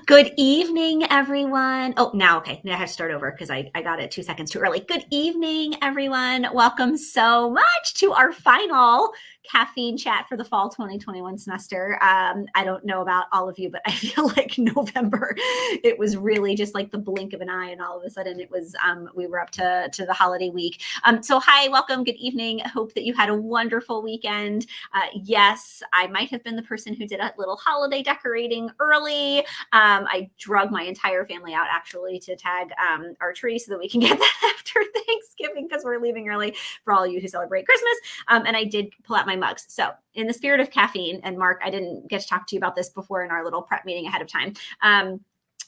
Good evening, everyone. Oh, now, okay. Now I have to start over because I got it 2 seconds too early. Good evening, everyone. Welcome so much to our final caffeine chat for the fall 2021 semester. I don't know about all of you, but I feel like November, it was really just like the blink of an eye, and all of a sudden it was, we were up to the holiday week. So hi, welcome, good evening. Hope that you had a wonderful weekend. Yes, I might have been the person who did a little holiday decorating early. I drug my entire family out actually to tag our tree so that we can get that after Thanksgiving because we're leaving early for all of you who celebrate Christmas. And I did pull out my mugs. So in the spirit of caffeine, and Mark, I didn't get to talk to you about this before in our little prep meeting ahead of time.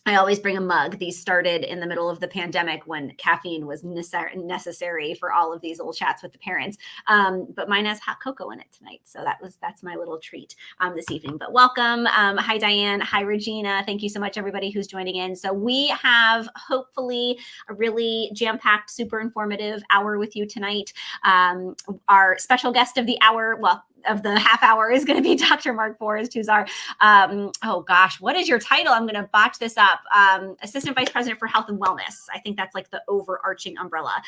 I always bring a mug. These started in the middle of the pandemic when caffeine was necessary for all of these little chats with the parents. But mine has hot cocoa in it tonight. So that's my little treat this evening. But welcome. Hi, Diane. Hi, Regina. Thank you so much, everybody who's joining in. So we have hopefully a really jam-packed, super informative hour with you tonight. Our special guest of the hour, well, of the half hour is going to be Dr. Mark Forrest, who's our, oh gosh, what is your title? I'm going to botch this up. Assistant Vice President for Health and Wellness. I think that's like the overarching umbrella.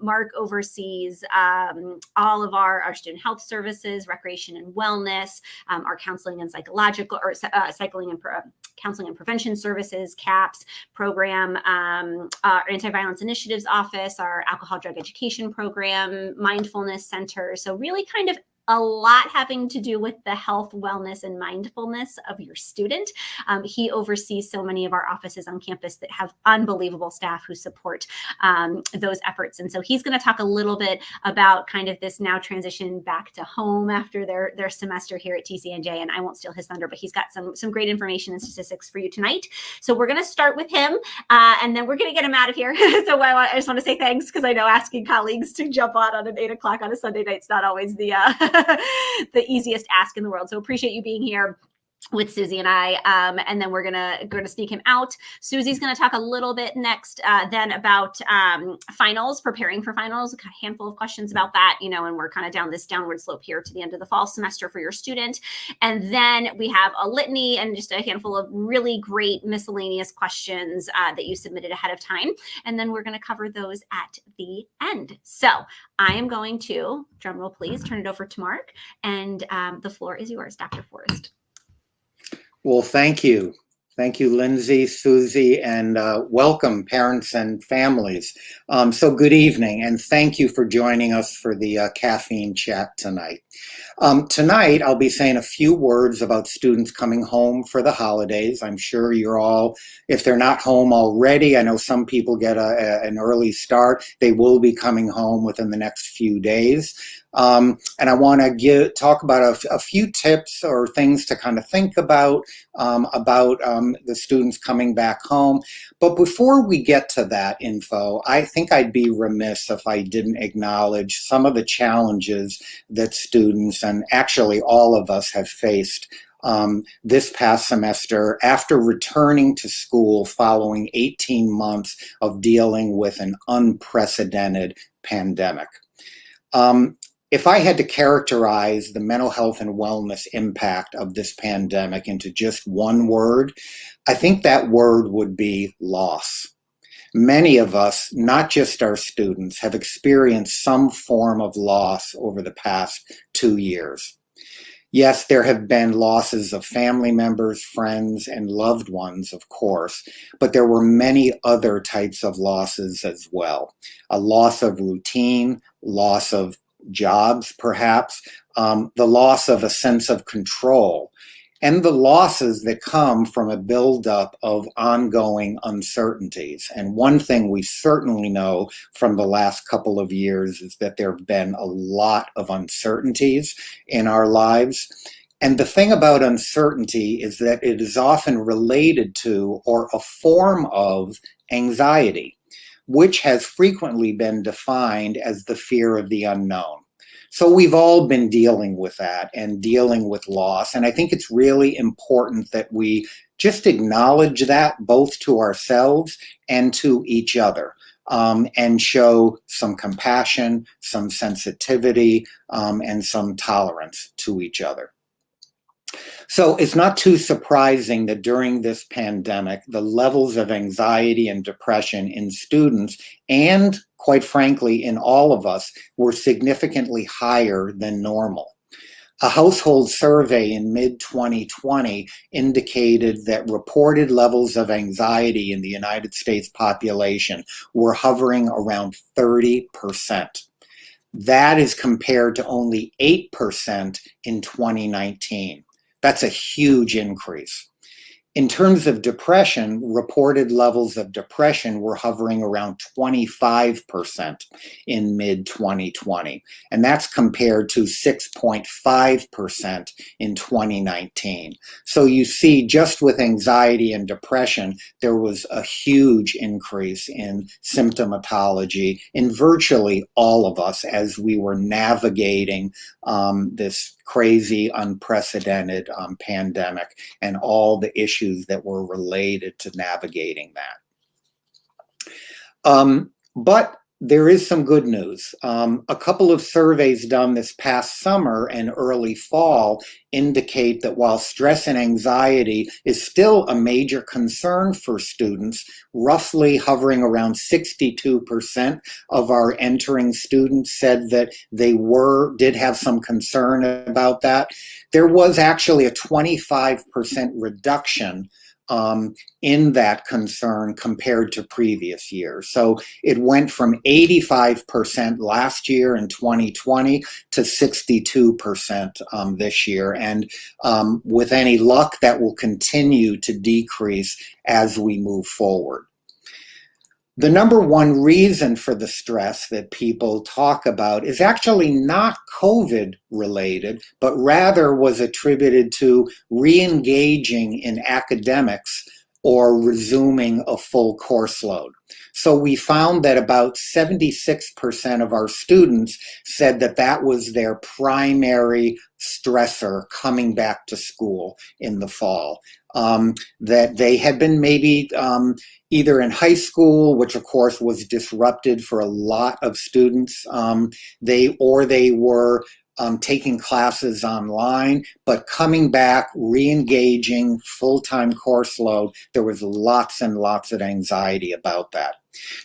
Mark oversees all of our student health services, recreation and wellness, our counseling and psychological, or cycling and counseling and prevention services, CAPS program, our anti-violence initiatives office, our alcohol drug education program, mindfulness center. So really kind of a lot having to do with the health, wellness, and mindfulness of your student. He oversees so many of our offices on campus that have unbelievable staff who support those efforts. And so he's going to talk a little bit about kind of this now transition back to home after their semester here at TCNJ. And I won't steal his thunder, but he's got some great information and statistics for you tonight. So we're going to start with him, and then we're going to get him out of here. So I just want to say thanks, because I know asking colleagues to jump on an 8 o'clock on a Sunday night is not always the the easiest ask in the world. So appreciate you being here with Susie and I, and then we're gonna sneak him out. Susie's gonna talk a little bit next, then about finals, preparing for finals, a handful of questions about that, and we're kind of down this downward slope here to the end of the fall semester for your student. And then we have a litany and just a handful of really great miscellaneous questions that you submitted ahead of time. And then we're gonna cover those at the end. So I am going to, drum roll please, turn it over to Mark, and the floor is yours, Dr. Forrest. Well, thank you. Thank you, Lindsay, Susie, and welcome parents and families. So good evening, and thank you for joining us for the caffeine chat tonight. Tonight, I'll be saying a few words about students coming home for the holidays. I'm sure you're all, if they're not home already, I know some people get an early start. They will be coming home within the next few days. And I want to talk about a few tips or things to kind of think about the students coming back home. But before we get to that info, I think I'd be remiss if I didn't acknowledge some of the challenges that students, and actually all of us, have faced this past semester after returning to school following 18 months of dealing with an unprecedented pandemic. If I had to characterize the mental health and wellness impact of this pandemic into just one word, I think that word would be loss. Many of us, not just our students, have experienced some form of loss over the past 2 years. Yes, there have been losses of family members, friends, and loved ones, of course, but there were many other types of losses as well. A loss of routine, loss of jobs, perhaps, the loss of a sense of control, and the losses that come from a buildup of ongoing uncertainties. And one thing we certainly know from the last couple of years is that there have been a lot of uncertainties in our lives. And the thing about uncertainty is that it is often related to or a form of anxiety, which has frequently been defined as the fear of the unknown. So we've all been dealing with that and dealing with loss. And I think it's really important that we just acknowledge that both to ourselves and to each other, and show some compassion, some sensitivity, and some tolerance to each other. So it's not too surprising that during this pandemic, the levels of anxiety and depression in students and, quite frankly, in all of us were significantly higher than normal. A household survey in mid-2020 indicated that reported levels of anxiety in the United States population were hovering around 30%. That is compared to only 8% in 2019. That's a huge increase. In terms of depression, reported levels of depression were hovering around 25% in mid-2020, and that's compared to 6.5% in 2019. So you see, just with anxiety and depression, there was a huge increase in symptomatology in virtually all of us as we were navigating this crazy, unprecedented pandemic and all the issues that were related to navigating that. But there is some good news. A couple of surveys done this past summer and early fall indicate that while stress and anxiety is still a major concern for students, roughly hovering around 62% of our entering students said that they did have some concern about that. There was actually a 25% reduction in that concern compared to previous years. So it went from 85% last year in 2020 to 62% this year. And with any luck, that will continue to decrease as we move forward. The number one reason for the stress that people talk about is actually not COVID related, but rather was attributed to re-engaging in academics or resuming a full course load. So we found that about 76% of our students said that that was their primary stressor coming back to school in the fall. That they had been maybe either in high school, which of course was disrupted for a lot of students, they were taking classes online, but coming back, re-engaging, full-time course load, there was lots and lots of anxiety about that.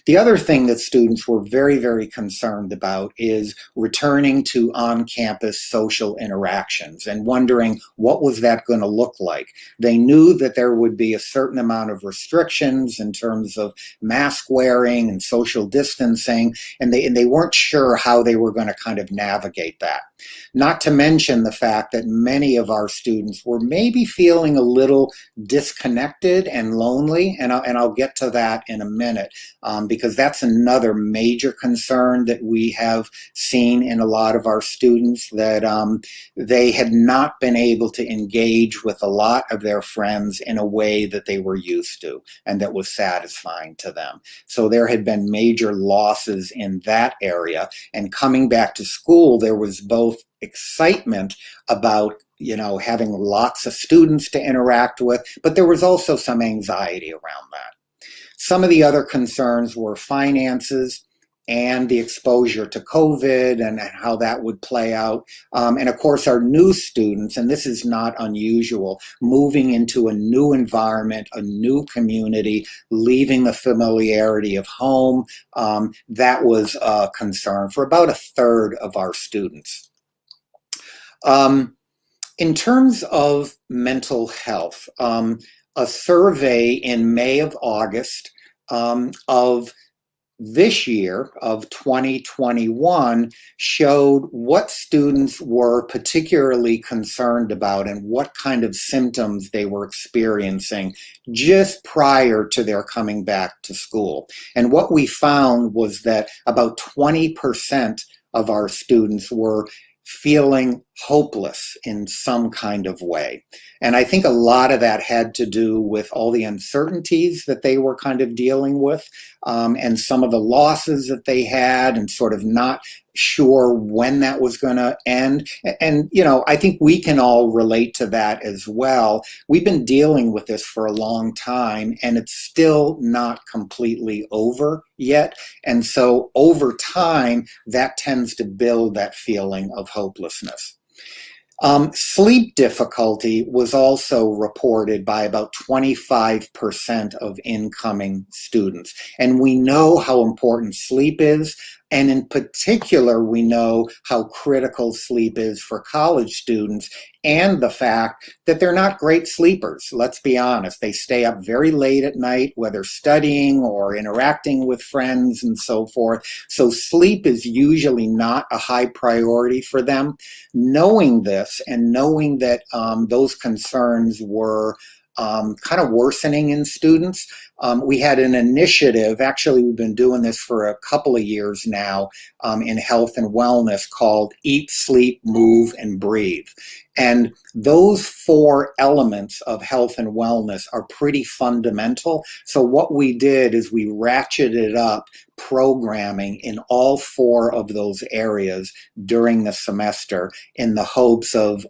The other thing that students were very, very concerned about is returning to on-campus social interactions and wondering what was that going to look like. They knew that there would be a certain amount of restrictions in terms of mask wearing and social distancing, and they weren't sure how they were going to kind of navigate that. Not to mention the fact that many of our students were maybe feeling a little disconnected and lonely, and I'll get to that in a minute. Because that's another major concern that we have seen in a lot of our students, that they had not been able to engage with a lot of their friends in a way that they were used to and that was satisfying to them. So there had been major losses in that area. And coming back to school, there was both excitement about having lots of students to interact with, but there was also some anxiety around that. Some of the other concerns were finances and the exposure to COVID and how that would play out. And of course, our new students, and this is not unusual, moving into a new environment, a new community, leaving the familiarity of home, that was a concern for about a third of our students. In terms of mental health, a survey in May of August of this year, of 2021, showed what students were particularly concerned about and what kind of symptoms they were experiencing just prior to their coming back to school. And what we found was that about 20% of our students were feeling hopeless in some kind of way. And I think a lot of that had to do with all the uncertainties that they were kind of dealing with, and some of the losses that they had, and sort of not sure when that was going to end. And, I think we can all relate to that as well. We've been dealing with this for a long time, and it's still not completely over yet. And so over time, that tends to build that feeling of hopelessness. Sleep difficulty was also reported by about 25% of incoming students. And we know how important sleep is. And in particular, we know how critical sleep is for college students and the fact that they're not great sleepers. Let's be honest. They stay up very late at night, whether studying or interacting with friends and so forth. So sleep is usually not a high priority for them. Knowing this and knowing that those concerns were kind of worsening in students, we had an initiative. Actually, we've been doing this for a couple of years now in health and wellness called Eat, Sleep, Move, and Breathe. And those four elements of health and wellness are pretty fundamental. So what we did is we ratcheted up programming in all four of those areas during the semester in the hopes of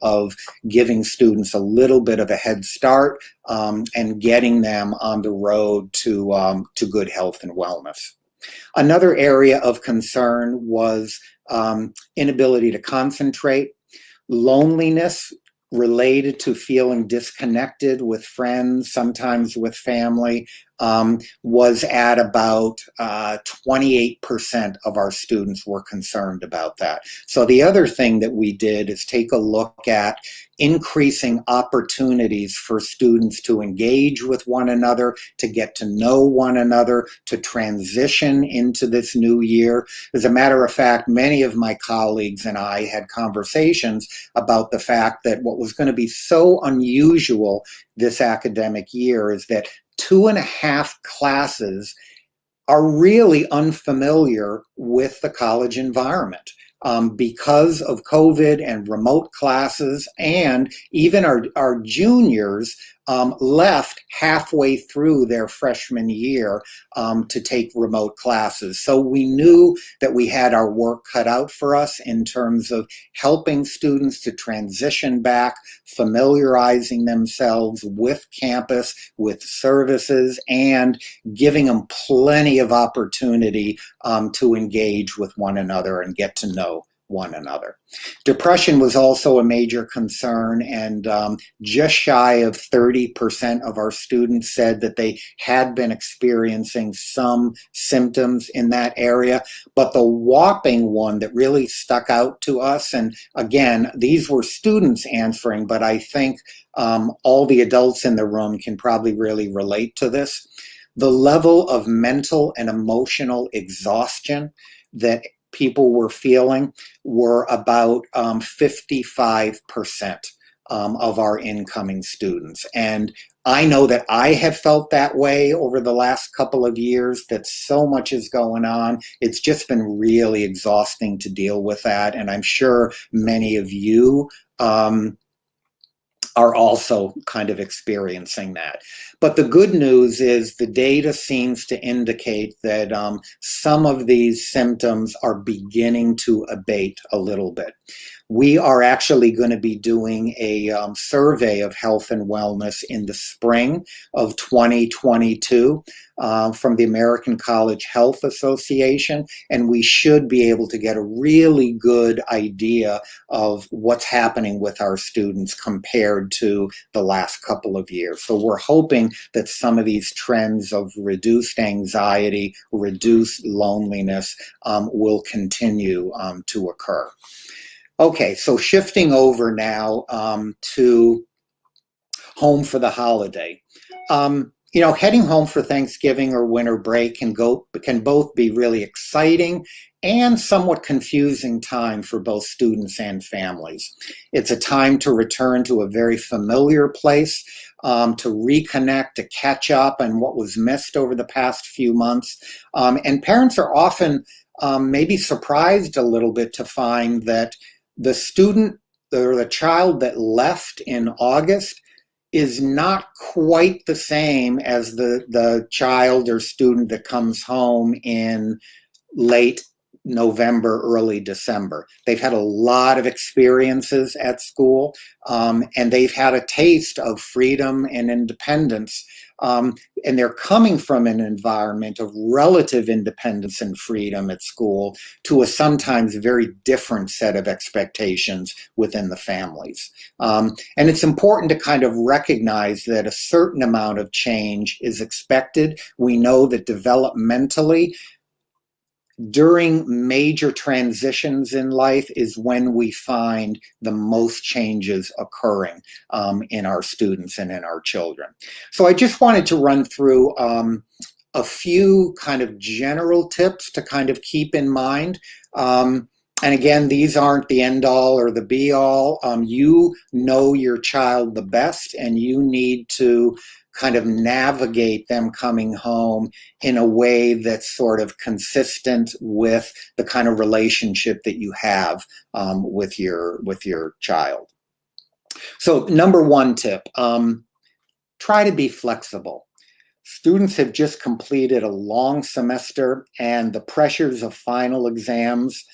giving students a little bit of a head start and getting them on the road to good health and wellness. Another area of concern was inability to concentrate, loneliness related to feeling disconnected with friends, sometimes with family, was at about 28% of our students were concerned about that. So the other thing that we did is take a look at increasing opportunities for students to engage with one another, to get to know one another, to transition into this new year. As a matter of fact, many of my colleagues and I had conversations about the fact that what was going to be so unusual this academic year is that 2.5 classes are really unfamiliar with the college environment. Because of COVID and remote classes, and even our juniors left halfway through their freshman year to take remote classes. So we knew that we had our work cut out for us in terms of helping students to transition back, familiarizing themselves with campus, with services, and giving them plenty of opportunity to engage with one another and get to know one another. Depression was also a major concern, and just shy of 30% of our students said that they had been experiencing some symptoms in that area. But the whopping one that really stuck out to us, and again, these were students answering, but I think all the adults in the room can probably really relate to this. The level of mental and emotional exhaustion that people were feeling were about 55% of our incoming students. And I know that I have felt that way over the last couple of years, that so much is going on. It's just been really exhausting to deal with that. And I'm sure many of you are also kind of experiencing that. But the good news is the data seems to indicate that some of these symptoms are beginning to abate a little bit. We are actually going to be doing a survey of health and wellness in the spring of 2022 from the American College Health Association, and we should be able to get a really good idea of what's happening with our students compared to the last couple of years. So we're hoping that some of these trends of reduced anxiety, reduced loneliness will continue to occur. Okay, so shifting over now to home for the holiday. You know, heading home for Thanksgiving or winter break can both be really exciting and somewhat confusing time for both students and families. It's a time to return to a very familiar place, to reconnect, to catch up on what was missed over the past few months. And parents are often maybe surprised a little bit to find that the student or the child that left in August is not quite the same as the child or student that comes home in late November, early December. They've had a lot of experiences at school, and they've had a taste of freedom and independence. And they're coming from an environment of relative independence and freedom at school to a sometimes very different set of expectations within the families. And it's important to kind of recognize that a certain amount of change is expected. We know that developmentally, during major transitions in life is when we find the most changes occurring in our students and in our children. So I just wanted to run through a few kind of general tips to kind of keep in mind. And again, these aren't the end all or the be all. You know your child the best, and you need to kind of navigate them coming home in a way that's sort of consistent with the kind of relationship that you have with your child. So number one tip, try to be flexible. Students have just completed a long semester, and the pressures of final exams,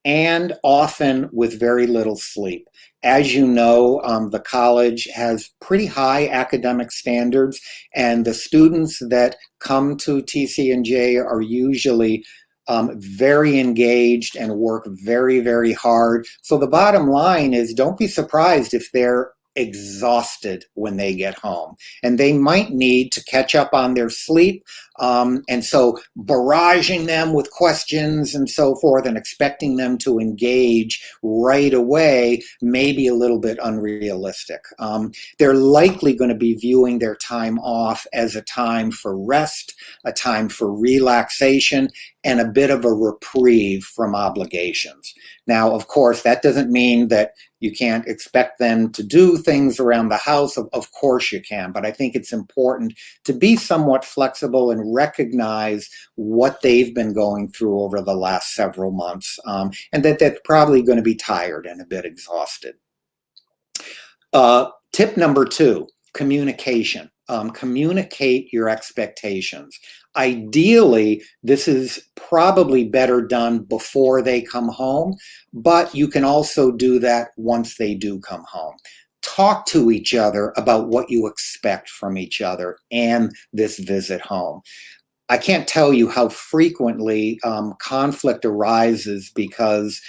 and often with very little sleep. As you know, the college has pretty high academic standards, and the students that come to TCNJ are usually very engaged and work very, very hard. So the bottom line is, don't be surprised if they're exhausted when they get home, and they might need to catch up on their sleep. And so barraging them with questions and so forth and expecting them to engage right away may be a little bit unrealistic. They're likely going to be viewing their time off as a time for rest, a time for relaxation, and a bit of a reprieve from obligations. Now, of course, that doesn't mean that you can't expect them to do things around the house. Of course you can, but I think it's important to be somewhat flexible and recognize what they've been going through over the last several months, and that they're probably going to be tired and a bit exhausted. Tip number two, communication. Communicate your expectations. Ideally, this is probably better done before they come home, but you can also do that once they do come home. Talk to each other about what you expect from each other and this visit home. I can't tell you how frequently conflict arises because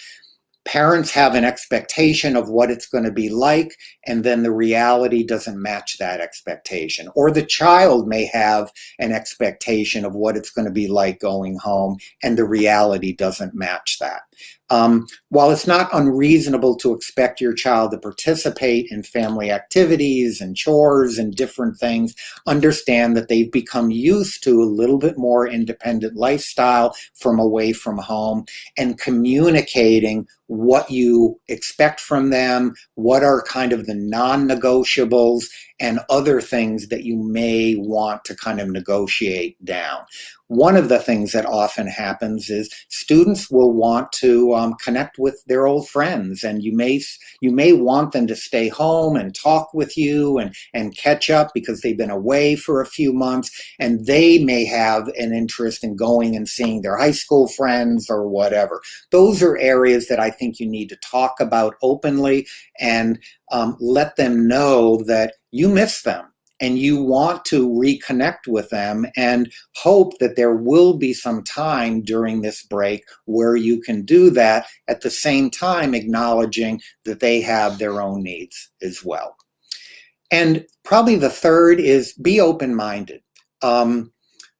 parents have an expectation of what it's going to be like, and then the reality doesn't match that expectation. Or the child may have an expectation of what it's going to be like going home, and the reality doesn't match that. While it's not unreasonable to expect your child to participate in family activities and chores and different things, understand that they've become used to a little bit more independent lifestyle from away from home, and communicating what you expect from them, what are kind of the non-negotiables, and other things that you may want to kind of negotiate down. One of the things that often happens is students will want to connect with their old friends, and you may want them to stay home and talk with you and catch up because they've been away for a few months, and they may have an interest in going and seeing their high school friends or whatever. Those are areas that I think you need to talk about openly and let them know that you miss them and you want to reconnect with them, and hope that there will be some time during this break where you can do that, at the same time acknowledging that they have their own needs as well. And probably the third is be open-minded.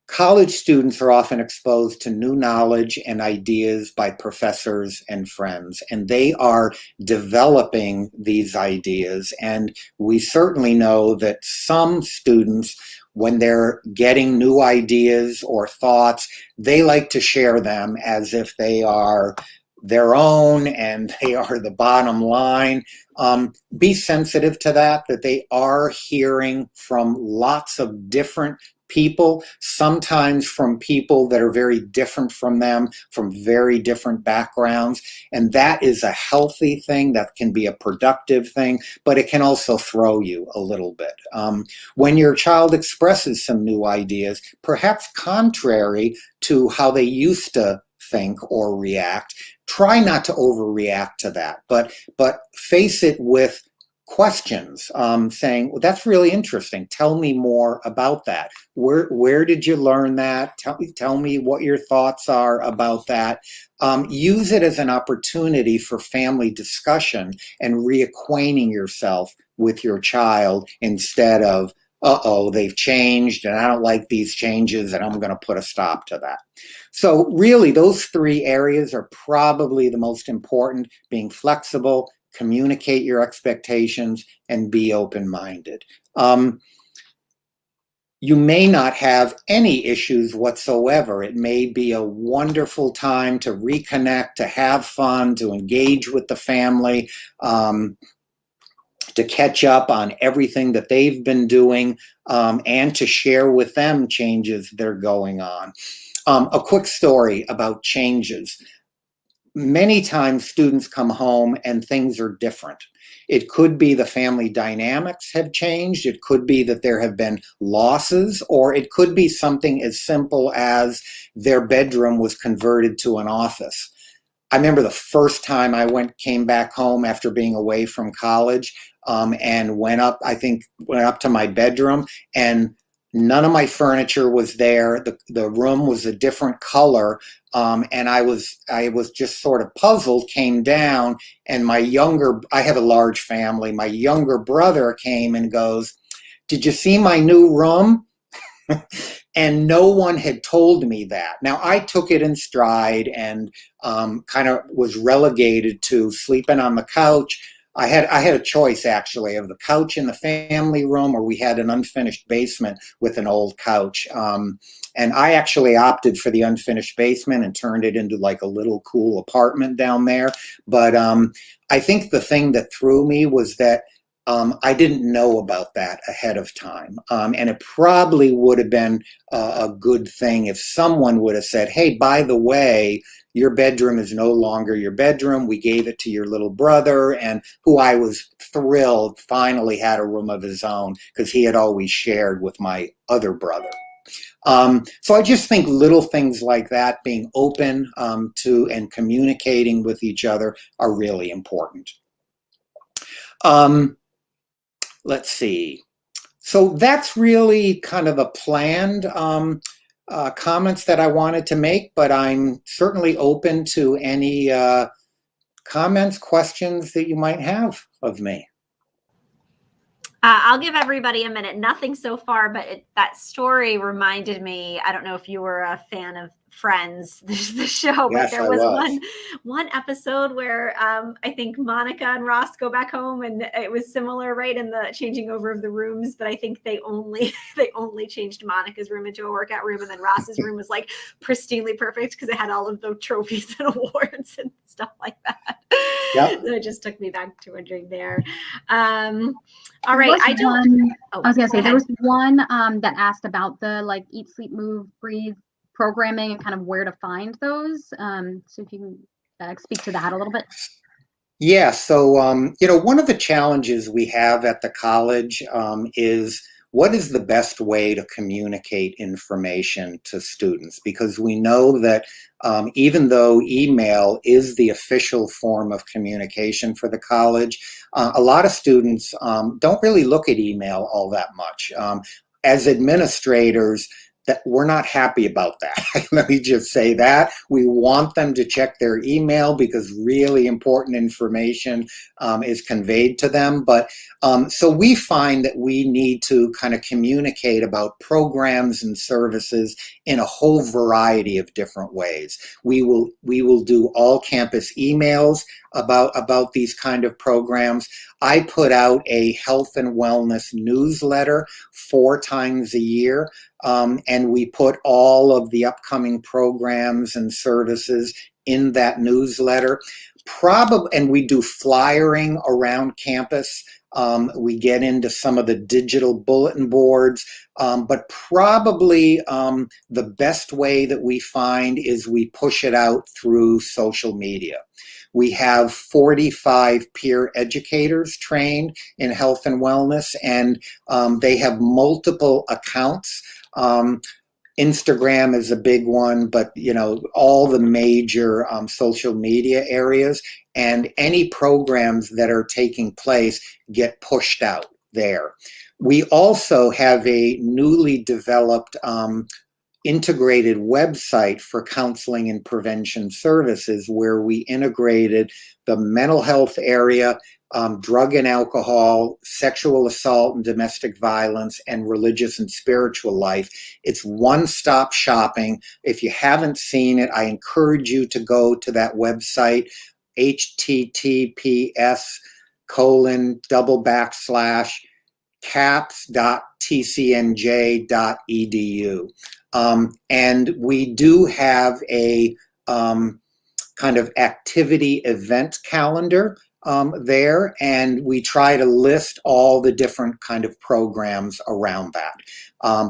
College students are often exposed to new knowledge and ideas by professors and friends, and they are developing these ideas. And we certainly know that some students, when they're getting new ideas or thoughts, they like to share them as if they are their own and they are the bottom line. Be sensitive to that they are hearing from lots of different people, sometimes from people that are very different from them, from very different backgrounds. And that is a healthy thing, that can be a productive thing, but it can also throw you a little bit. When your child expresses some new ideas, perhaps contrary to how they used to think or react. Try not to overreact to that, but face it with questions, saying, well, that's really interesting. Tell me more about that. Where did you learn that? Tell me what your thoughts are about that. Use it as an opportunity for family discussion and reacquainting yourself with your child instead of, uh-oh, they've changed and I don't like these changes and I'm going to put a stop to that. So really, those three areas are probably the most important: being flexible, communicate your expectations, and be open-minded. You may not have any issues whatsoever. It may be a wonderful time to reconnect, to have fun, to engage with the family, to catch up on everything that they've been doing, and to share with them changes that are going on. A quick story about changes. Many times students come home and things are different. It could be the family dynamics have changed. It could be that there have been losses, or it could be something as simple as their bedroom was converted to an office. I remember the first time I came back home after being away from college, and went up to my bedroom, and none of my furniture was there. The room was a different color, and I was just sort of puzzled. Came down, and I have a large family. My younger brother came and goes, "Did you see my new room?" And no one had told me that. Now, I took it in stride and kind of was relegated to sleeping on the couch. I had a choice, actually, of the couch in the family room, or we had an unfinished basement with an old couch. And I actually opted for the unfinished basement and turned it into like a little cool apartment down there. But I think the thing that threw me was that I didn't know about that ahead of time. And it probably would have been a good thing if someone would have said, hey, by the way, your bedroom is no longer your bedroom. We gave it to your little brother, and who I was thrilled finally had a room of his own, because he had always shared with my other brother. So I just think little things like that, being open to and communicating with each other, are really important. Let's see. So that's really kind of the planned comments that I wanted to make, but I'm certainly open to any comments, questions that you might have of me. I'll give everybody a minute. Nothing so far, but that story reminded me. I don't know if you were a fan of Friends, the show, but Yes, there I was was. one episode where I think Monica and Ross go back home, and it was similar, right, in the changing over of the rooms. But I think they only changed Monica's room into a workout room, and then Ross's room was like pristinely perfect because it had all of the trophies and awards and stuff like that. Yep. So it just took me back to wondering there. All right, I was gonna say there was one that asked about the like Eat, Sleep, Move, Breathe programming and kind of where to find those. So if you can speak to that a little bit. Yeah, so one of the challenges we have at the college is, what is the best way to communicate information to students? Because we know that even though email is the official form of communication for the college, a lot of students don't really look at email all that much. As administrators, that we're not happy about that. Let me just say that. We want them to check their email because really important information is conveyed to them. But so we find that we need to kind of communicate about programs and services in a whole variety of different ways. We will do all campus emails about these kind of programs. I put out a health and wellness newsletter 4 times a year. And we put all of the upcoming programs and services in that newsletter. And we do flyering around campus. We get into some of the digital bulletin boards, but probably the best way that we find is we push it out through social media. We have 45 peer educators trained in health and wellness, and they have multiple accounts. Instagram is a big one, but all the major social media areas, and any programs that are taking place get pushed out there. We also have a newly developed integrated website for counseling and prevention services, where we integrated the mental health area, drug and alcohol, sexual assault and domestic violence, and religious and spiritual life. It's one-stop shopping. If you haven't seen it, I encourage you to go to that website, https://caps.tcnj.edu. And we do have a kind of activity event calendar there, and we try to list all the different kind of programs around that.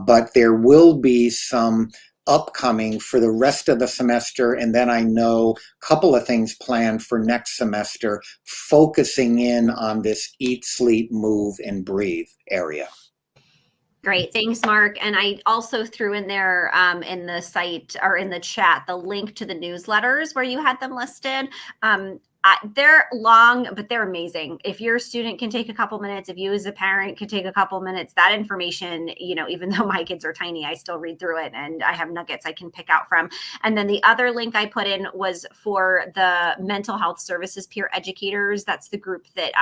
But there will be some upcoming for the rest of the semester, and then I know a couple of things planned for next semester, focusing in on this eat, sleep, move, and breathe area. Great. Thanks, Mark. And I also threw in there in the site or in the chat the link to the newsletters where you had them listed. They're long, but they're amazing. If your student can take a couple minutes, if you as a parent can take a couple minutes, that information, even though my kids are tiny, I still read through it and I have nuggets I can pick out from. And then the other link I put in was for the mental health services peer educators. That's the group that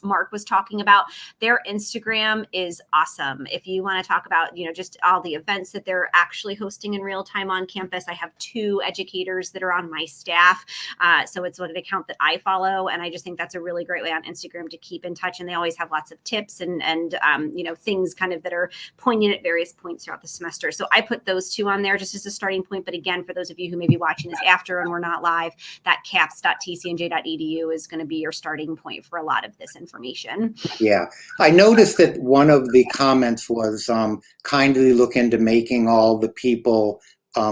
Mark was talking about. Their Instagram is awesome. If you want to talk about, just all the events that they're actually hosting in real time on campus, I have 2 educators that are on my staff. So it's an account that I follow, and I just think that's a really great way on Instagram to keep in touch. And they always have lots of tips and things kind of that are poignant at various points throughout the semester. So I put those 2 on there just as a starting point. But again, for those of you who may be watching this after and we're not live, that caps.tcnj.edu is going to be your starting point for a lot of this information. Yeah, I noticed that one of the comments was kindly look into making all the people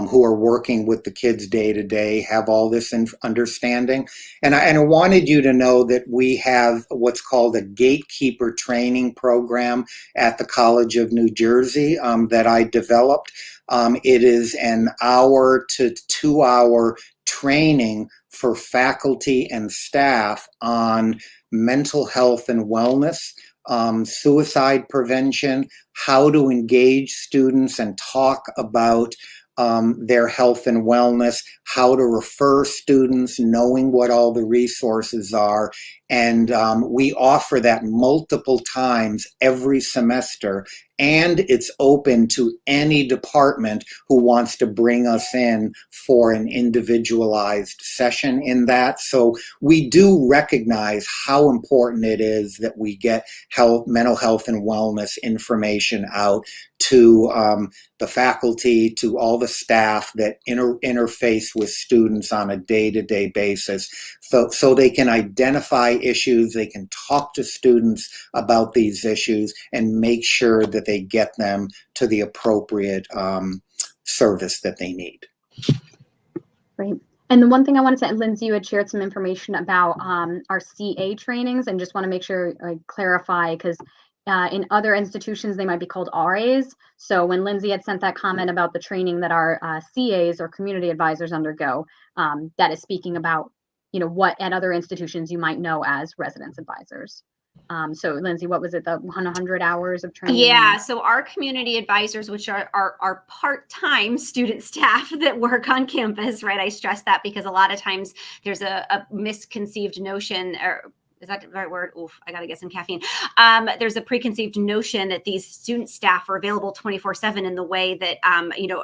who are working with the kids day to day have all this understanding. And I wanted you to know that we have what's called a gatekeeper training program at the College of New Jersey that I developed. It is an 1 to 2 hour training for faculty and staff on mental health and wellness, suicide prevention, how to engage students and talk about their health and wellness, how to refer students, knowing what all the resources are. And we offer that multiple times every semester. And it's open to any department who wants to bring us in for an individualized session in that. So we do recognize how important it is that we get mental health and wellness information out to the faculty, to all the staff that interface with students on a day-to-day basis, so they can identify issues, they can talk to students about these issues, and make sure that they get them to the appropriate service that they need. Great. And the one thing I wanted to say, Lindsay, you had shared some information about our CA trainings, and just want to make sure I clarify, because in other institutions, they might be called RAs. So when Lindsay had sent that comment about the training that our CAs or community advisors undergo, that is speaking about, what at other institutions you might know as residence advisors. So Lindsay, what was it, the 100 hours of training? Yeah, so our community advisors, which are part-time student staff that work on campus, right? I stress that because a lot of times there's a misconceived notion, or is that the right word? Oof, I got to get some caffeine. There's a preconceived notion that these student staff are available 24/7 in the way that,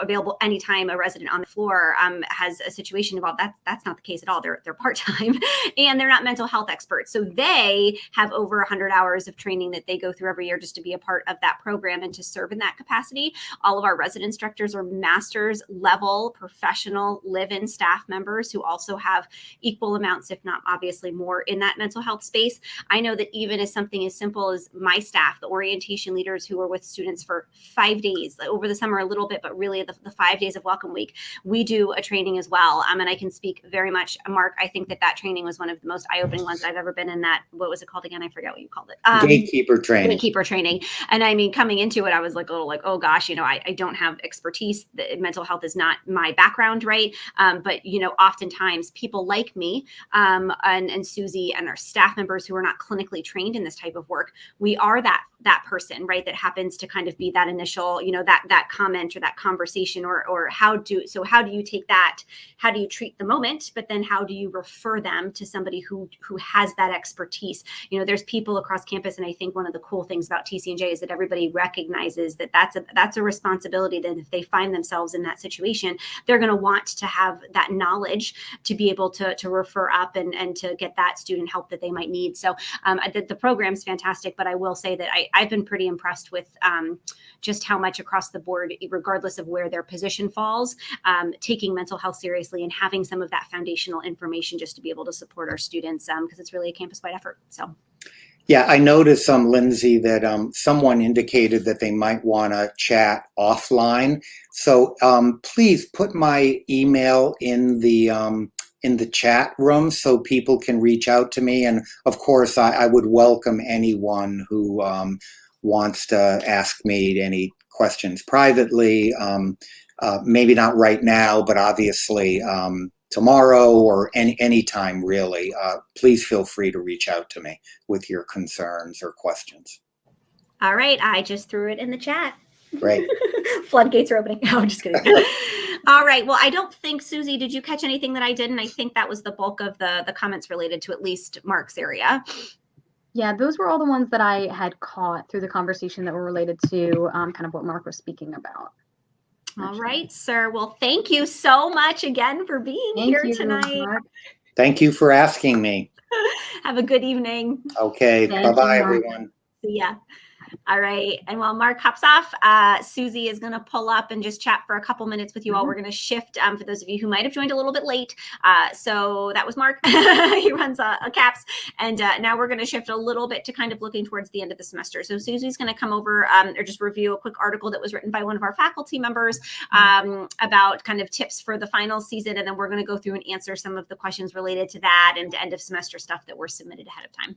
available anytime a resident on the floor has a situation involved. That's not the case at all. They're part-time and they're not mental health experts. So they have over 100 hours of training that they go through every year just to be a part of that program and to serve in that capacity. All of our resident instructors are master's level professional live-in staff members who also have equal amounts, if not obviously more, in that mental health space. I know that even as something as simple as my staff, the orientation leaders who are with students for 5 days, like over the summer a little bit, but really the 5 days of Welcome Week, we do a training as well. And I can speak very much, Mark, I think that training was one of the most eye-opening ones I've ever been in. That, what was it called again? I forget what you called it. Gatekeeper training. Gatekeeper training. And I mean, coming into it, I was like a little like, oh gosh, I don't have expertise. Mental health is not my background, right? But oftentimes people like me and Susie and our staff members who are not clinically trained in this type of work, we are that person, right? That happens to kind of be that initial, that comment or that conversation, or how do you take that? How do you treat the moment? But then how do you refer them to somebody who has that expertise? There's people across campus, and I think one of the cool things about TCNJ is that everybody recognizes that that's a responsibility. That if they find themselves in that situation, they're going to want to have that knowledge to be able to refer up and to get that student help that they might need. So the program's fantastic, but I will say that I've been pretty impressed with just how much across the board, regardless of where their position falls, taking mental health seriously and having some of that foundational information just to be able to support our students, because it's really a campus-wide effort. So. Yeah, I noticed, Lindsay, that someone indicated that they might want to chat offline. So please put my email in the chat room so people can reach out to me. And of course, I would welcome anyone who wants to ask me any questions privately. Maybe not right now, but obviously tomorrow or any time really. Please feel free to reach out to me with your concerns or questions. All right, I just threw it in the chat. Great. Floodgates are opening. No, I'm just kidding. All right. Well, I don't think, Susie, did you catch anything that I didn't? I think that was the bulk of the comments related to at least Mark's area. Yeah, those were all the ones that I had caught through the conversation that were related to kind of what Mark was speaking about. All right, sir. Well, thank you so much again for being here tonight. Mark. Thank you for asking me. Have a good evening. Okay. Bye-bye, everyone. See ya. All right. And while Mark hops off, Susie is going to pull up and just chat for a couple minutes with you all. We're going to shift for those of you who might have joined a little bit late. So that was Mark. He runs a CAPS. And now we're going to shift a little bit to kind of looking towards the end of the semester. So Susie's going to come over or just review a quick article that was written by one of our faculty members about kind of tips for the final season. And then we're going to go through and answer some of the questions related to that and end of semester stuff that were submitted ahead of time.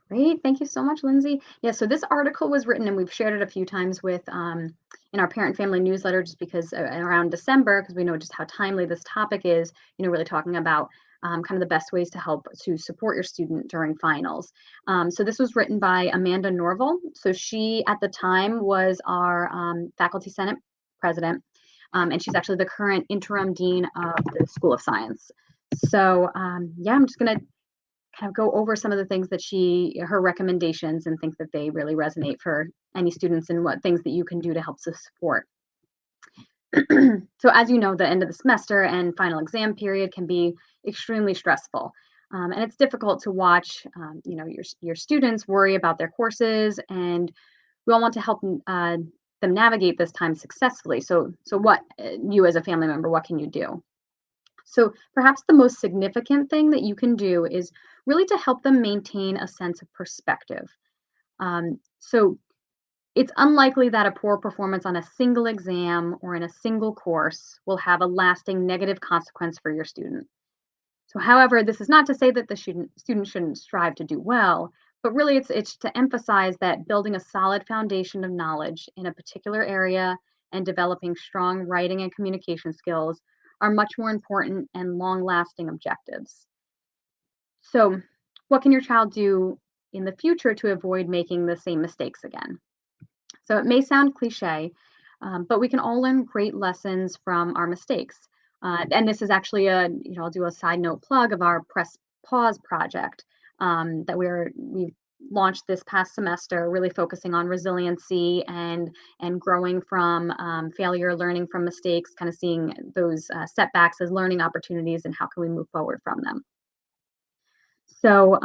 Great. Thank you so much, Lindsay. Yeah, so this article was written, and we've shared it a few times with in our parent family newsletter, just because around December, because we know just how timely this topic is, really talking about kind of the best ways to help to support your student during finals. So this was written by Amanda Norval. So she, at the time, was our Faculty Senate president, and she's actually the current interim dean of the School of Science. So yeah, I'm just going to kind of go over some of the things that her recommendations, and think that they really resonate for any students and what things that you can do to help support. So as you know, the end of the semester and final exam period can be extremely stressful. And it's difficult to watch, your students worry about their courses, and we all want to help them navigate this time successfully. So what, you as a family member, what can you do? So perhaps the most significant thing that you can do is really to help them maintain a sense of perspective. So it's unlikely that a poor performance on a single exam or in a single course will have a lasting negative consequence for your student. So however, this is not to say that the student shouldn't strive to do well, but really it's to emphasize that building a solid foundation of knowledge in a particular area and developing strong writing and communication skills are much more important and long-lasting objectives. So, what can your child do in the future to avoid making the same mistakes again? So it may sound cliche, but we can all learn great lessons from our mistakes. And this is actually I'll do a side note plug of our Press Pause project that we've launched this past semester, really focusing on resiliency and growing from failure, learning from mistakes, kind of seeing those setbacks as learning opportunities, and how can we move forward from them. So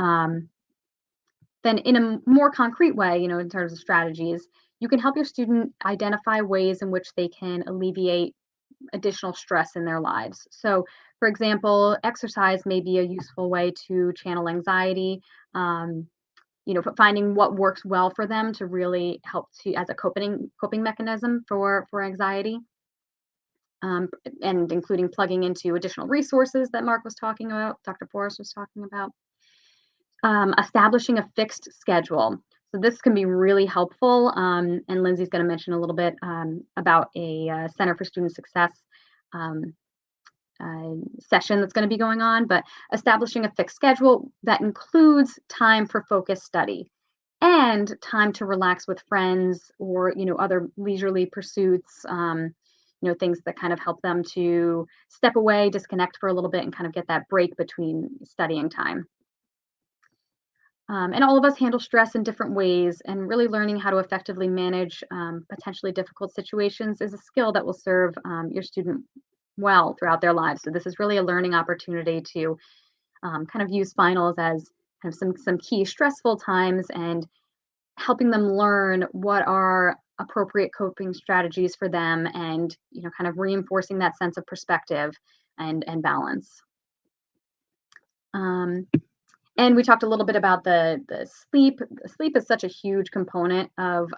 then in a more concrete way, in terms of strategies, you can help your student identify ways in which they can alleviate additional stress in their lives. So, for example, exercise may be a useful way to channel anxiety. Finding what works well for them to really help to as a coping mechanism for anxiety, and including plugging into additional resources that Mark was talking about, Dr. Forrest was talking about. Establishing a fixed schedule. So this can be really helpful, and Lindsay's going to mention a little bit about a Center for Student Success session that's going to be going on, but establishing a fixed schedule that includes time for focused study and time to relax with friends or other leisurely pursuits, things that kind of help them to step away, disconnect for a little bit, and kind of get that break between studying time. And all of us handle stress in different ways, and really learning how to effectively manage potentially difficult situations is a skill that will serve your student well throughout their lives. So this is really a learning opportunity to kind of use finals as kind of some key stressful times, and helping them learn what are appropriate coping strategies for them, and kind of reinforcing that sense of perspective and balance. And we talked a little bit about the sleep. Sleep is such a huge component of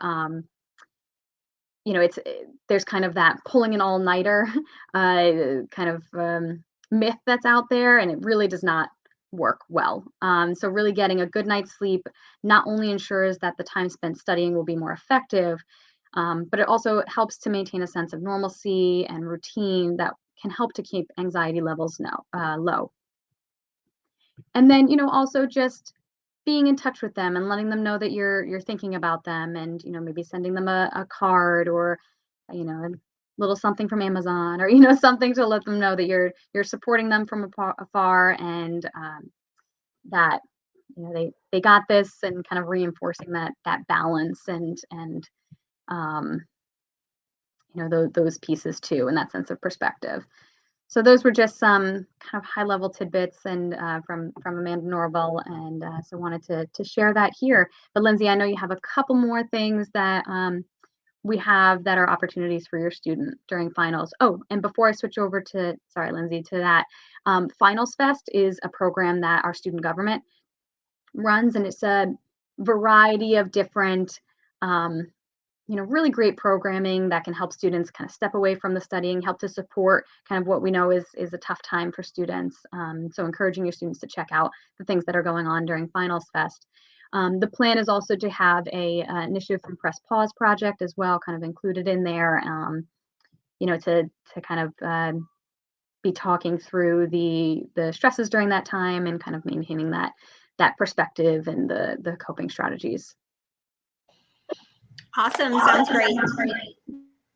there's kind of that pulling an all-nighter kind of myth that's out there, and it really does not work well. So really getting a good night's sleep not only ensures that the time spent studying will be more effective, but it also helps to maintain a sense of normalcy and routine that can help to keep anxiety levels low. And then, also just being in touch with them and letting them know that you're thinking about them, and maybe sending them a card, or a little something from Amazon, or something to let them know that you're supporting them from afar, and that they got this, and kind of reinforcing that balance and those pieces too, and that sense of perspective. So those were just some kind of high-level tidbits, and from Amanda Norville, and so wanted to share that here. But Lindsay, I know you have a couple more things that we have that are opportunities for your student during finals. Oh, and before I switch over to, sorry, Lindsay, to that, Finals Fest is a program that our student government runs, and it's a variety of different really great programming that can help students kind of step away from the studying, help to support kind of what we know is a tough time for students. So encouraging your students to check out the things that are going on during Finals Fest. The plan is also to have a initiative from Press Pause Project as well, kind of included in there, to kind of be talking through the stresses during that time, and kind of maintaining that perspective and the coping strategies. Awesome. Sounds great.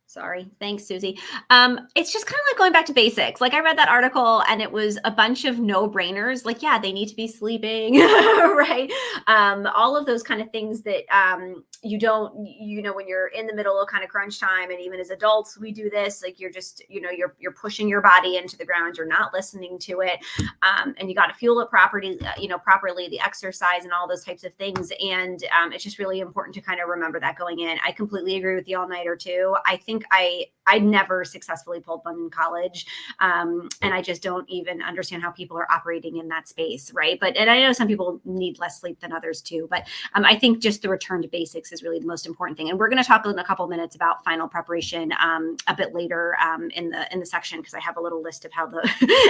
Sorry. Thanks, Susie. It's just kind of like going back to basics. Like, I read that article and it was a bunch of no-brainers. Like, yeah, they need to be sleeping, right? All of those kind of things that you don't, when you're in the middle of kind of crunch time, and even as adults, we do this. Like, you're just, you're pushing your body into the ground. You're not listening to it, and you got to fuel it properly, the exercise and all those types of things. And it's just really important to kind of remember that going in. I completely agree with the all-nighter too. I think I never successfully pulled one in college. And I just don't even understand how people are operating in that space. Right. And I know some people need less sleep than others too, but I think just the return to basics is really the most important thing. And we're going to talk in a couple of minutes about final preparation a bit later in the section, because I have a little list of how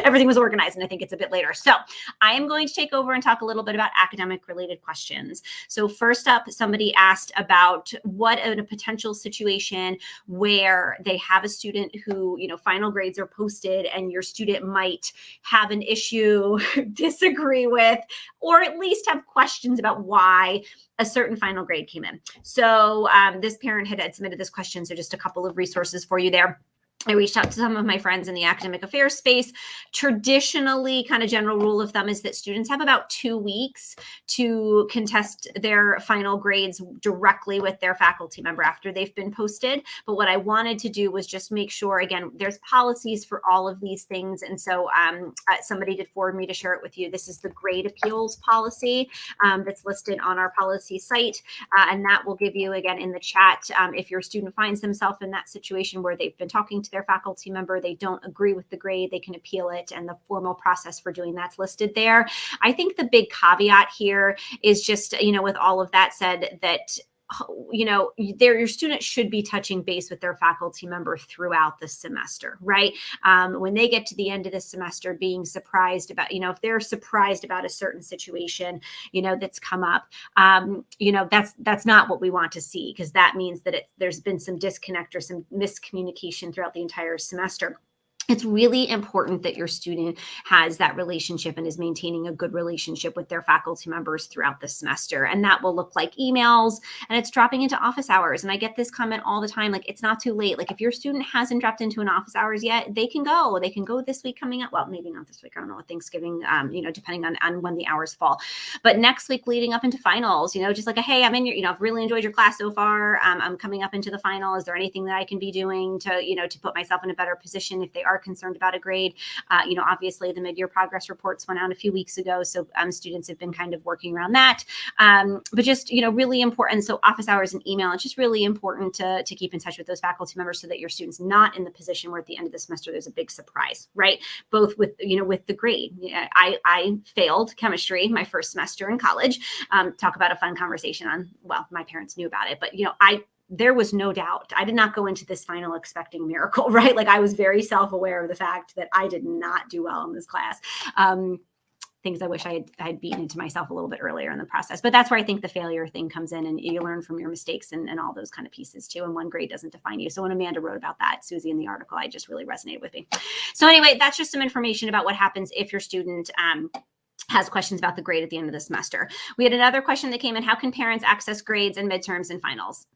everything was organized, and I think it's a bit later. So I am going to take over and talk a little bit about academic related questions. So first up, somebody asked about what in a potential situation where they have a student who, final grades are posted, and your student might have an issue, disagree with, or at least have questions about why a certain final grade came in. So this parent had submitted this question. So just a couple of resources for you there. I reached out to some of my friends in the academic affairs space. Traditionally, kind of general rule of thumb is that students have about 2 weeks to contest their final grades directly with their faculty member after they've been posted. But what I wanted to do was just make sure, again, there's policies for all of these things. And so somebody did forward me to share it with you. This is the grade appeals policy that's listed on our policy site. And that will give you, again, in the chat, if your student finds themselves in that situation where they've been talking to to their faculty member, they don't agree with the grade, they can appeal it, and the formal process for doing that's listed there. I think the big caveat here is just, with all of that said, that your student should be touching base with their faculty member throughout the semester, right? When they get to the end of the semester, being surprised about, if they're surprised about a certain situation, that's come up, that's not what we want to see, because that means that there's been some disconnect or some miscommunication throughout the entire semester. It's really important that your student has that relationship and is maintaining a good relationship with their faculty members throughout the semester. And that will look like emails, and it's dropping into office hours. And I get this comment all the time, like, it's not too late. Like, if your student hasn't dropped into an office hours yet, they can go this week coming up. Well, maybe not this week. I don't know, with Thanksgiving, depending on when the hours fall. But next week leading up into finals, just like, hey, I'm in your, I've really enjoyed your class so far. I'm coming up into the final. Is there anything that I can be doing to put myself in a better position if they are concerned about a grade? Obviously the mid-year progress reports went out a few weeks ago, so students have been kind of working around that. But just, really important. So office hours and email, it's just really important to keep in touch with those faculty members so that your student's not in the position where at the end of the semester there's a big surprise, right? Both with, with the grade. I failed chemistry my first semester in college. Talk about a fun conversation on, well, my parents knew about it, but, there was no doubt. I did not go into this final expecting a miracle, right? Like, I was very self-aware of the fact that I did not do well in this class. Things I wish I had beaten into myself a little bit earlier in the process. But that's where I think the failure thing comes in, and you learn from your mistakes and all those kind of pieces too. And one grade doesn't define you. So when Amanda wrote about that, Susie, in the article, I just really resonated with me. So anyway, that's just some information about what happens if your student has questions about the grade at the end of the semester. We had another question that came in: how can parents access grades and midterms and finals?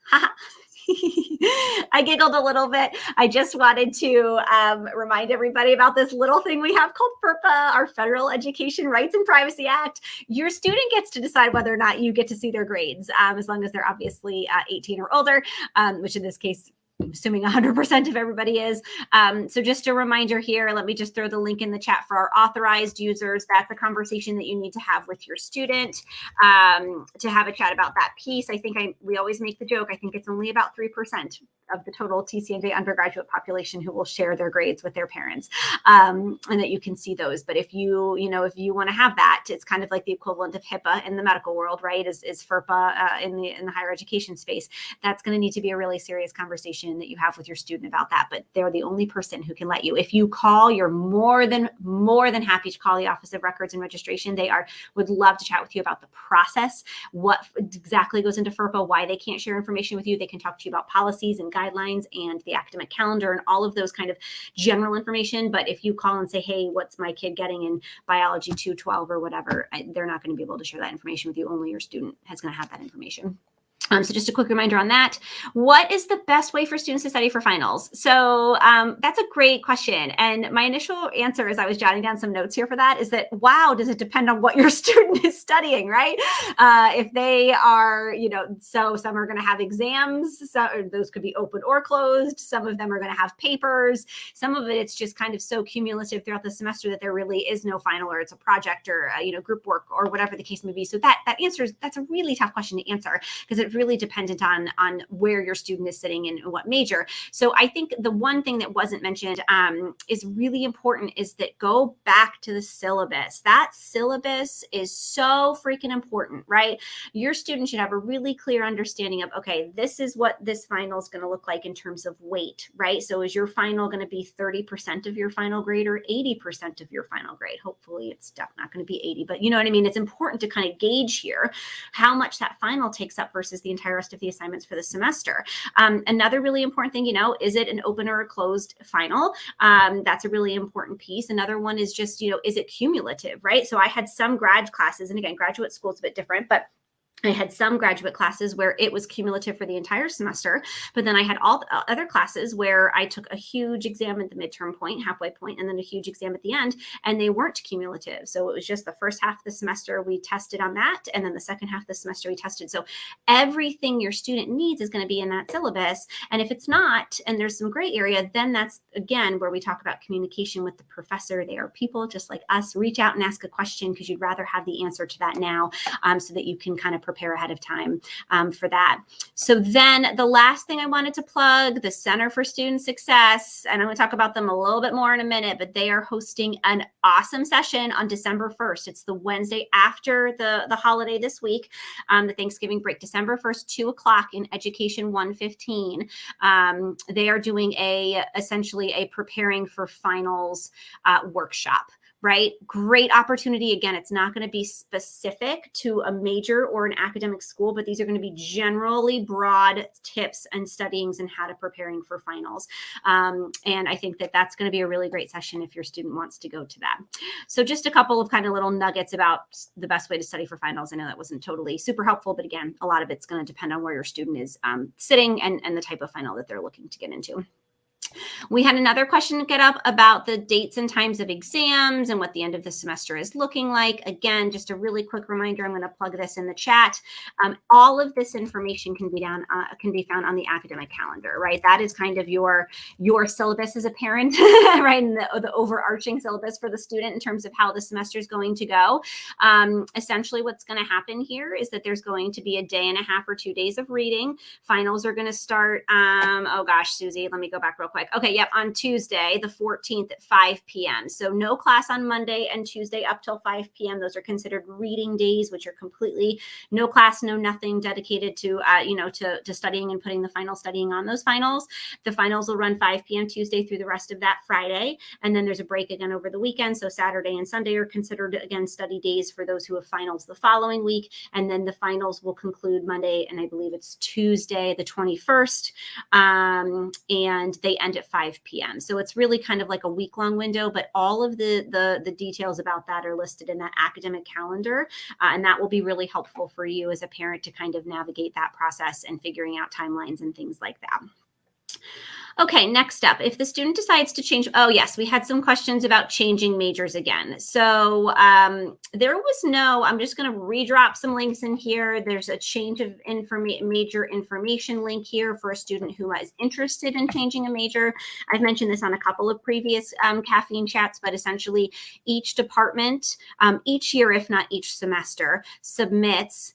I giggled a little bit. I just wanted to remind everybody about this little thing we have called FERPA, our Federal Education Rights and Privacy Act. Your student gets to decide whether or not you get to see their grades, as long as they're obviously 18 or older, which in this case, assuming 100% of everybody is. So just a reminder here, let me just throw the link in the chat for our authorized users. That's a conversation that you need to have with your student to have a chat about that piece. I think we always make the joke, I think it's only about 3% of the total TCNJ undergraduate population who will share their grades with their parents, and that you can see those. But if you want to have that, it's kind of like the equivalent of HIPAA in the medical world, right? Is FERPA in the higher education space. That's going to need to be a really serious conversation that you have with your student about that. But they're the only person who can let you. If you call, you're more than happy to call the Office of Records and Registration. They would love to chat with you about the process, what exactly goes into FERPA, why they can't share information with you. They can talk to you about policies and guidelines and the academic calendar and all of those kind of general information. But if you call and say, hey, what's my kid getting in biology 212 or whatever, they're not going to be able to share that information with you. Only your student is going to have that information. So just a quick reminder on that. What is the best way for students to study for finals? So that's a great question. And my initial answer, as I was jotting down some notes here for that, is that, wow, does it depend on what your student is studying, right? If they are, so some are going to have exams. So those could be open or closed. Some of them are going to have papers. Some of it's just kind of so cumulative throughout the semester that there really is no final, or it's a project or, group work or whatever the case may be. So that's a really tough question to answer, because it's really dependent on where your student is sitting and what major. So I think the one thing that wasn't mentioned is really important, is that go back to the syllabus. That syllabus is so freaking important, right? Your student should have a really clear understanding of, okay, this is what this final is going to look like in terms of weight, right? So is your final going to be 30% of your final grade or 80% of your final grade? Hopefully it's not going to be 80, but you know what I mean? It's important to kind of gauge here how much that final takes up versus the entire rest of the assignments for the semester. Another really important thing, is it an open or a closed final? That's a really important piece. Another one is just, is it cumulative, right? So I had some grad classes, and again, graduate school is a bit different, but I had some graduate classes where it was cumulative for the entire semester, but then I had all the other classes where I took a huge exam at the midterm point, halfway point, and then a huge exam at the end, and they weren't cumulative. So it was just the first half of the semester we tested on that, and then the second half of the semester we tested. So everything your student needs is going to be in that syllabus. And if it's not, and there's some gray area, then that's, again, where we talk about communication with the professor. They are people just like us. Reach out and ask a question, because you'd rather have the answer to that now, so that you can kind of prepare ahead of time for that. So then the last thing I wanted to plug, the Center for Student Success, and I'm going to talk about them a little bit more in a minute, but they are hosting an awesome session on December 1st. It's the Wednesday after the holiday this week, the Thanksgiving break, December 1st, 2 o'clock in Education 115. They are doing essentially a preparing for finals workshop. Right? Great opportunity. Again, it's not going to be specific to a major or an academic school, but these are going to be generally broad tips and studyings and how to preparing for finals. And I think that that's going to be a really great session if your student wants to go to that. So just a couple of kind of little nuggets about the best way to study for finals. I know that wasn't totally super helpful, but again, a lot of it's going to depend on where your student is sitting and the type of final that they're looking to get into. We had another question get up about the dates and times of exams and what the end of the semester is looking like. Again, just a really quick reminder, I'm going to plug this in the chat. All of this information can be found on the academic calendar, right? That is kind of your syllabus as a parent, right? And the overarching syllabus for the student in terms of how the semester is going to go. Essentially, what's going to happen here is that there's going to be a day and a half or 2 days of reading. Finals are going to start, oh gosh, Susie, let me go back real quick. Okay, yep, on Tuesday, the 14th at 5 p.m. So no class on Monday and Tuesday up till 5 p.m. Those are considered reading days, which are completely no class, no nothing dedicated to, to studying and putting the final studying on those finals. The finals will run 5 p.m. Tuesday through the rest of that Friday. And then there's a break again over the weekend. So Saturday and Sunday are considered, again, study days for those who have finals the following week. And then the finals will conclude Monday, and I believe it's Tuesday, the 21st. And they end at 5 p.m. So it's really kind of like a week-long window, but all of the details about that are listed in that academic calendar. And that will be really helpful for you as a parent to kind of navigate that process and figuring out timelines and things like that. Okay, next up, if the student decides to change, oh yes, we had some questions about changing majors again. So there was no, I'm just going to redrop some links in here. There's a change of major information link here for a student who is interested in changing a major. I've mentioned this on a couple of previous caffeine chats, but essentially each department, each year, if not each semester, submits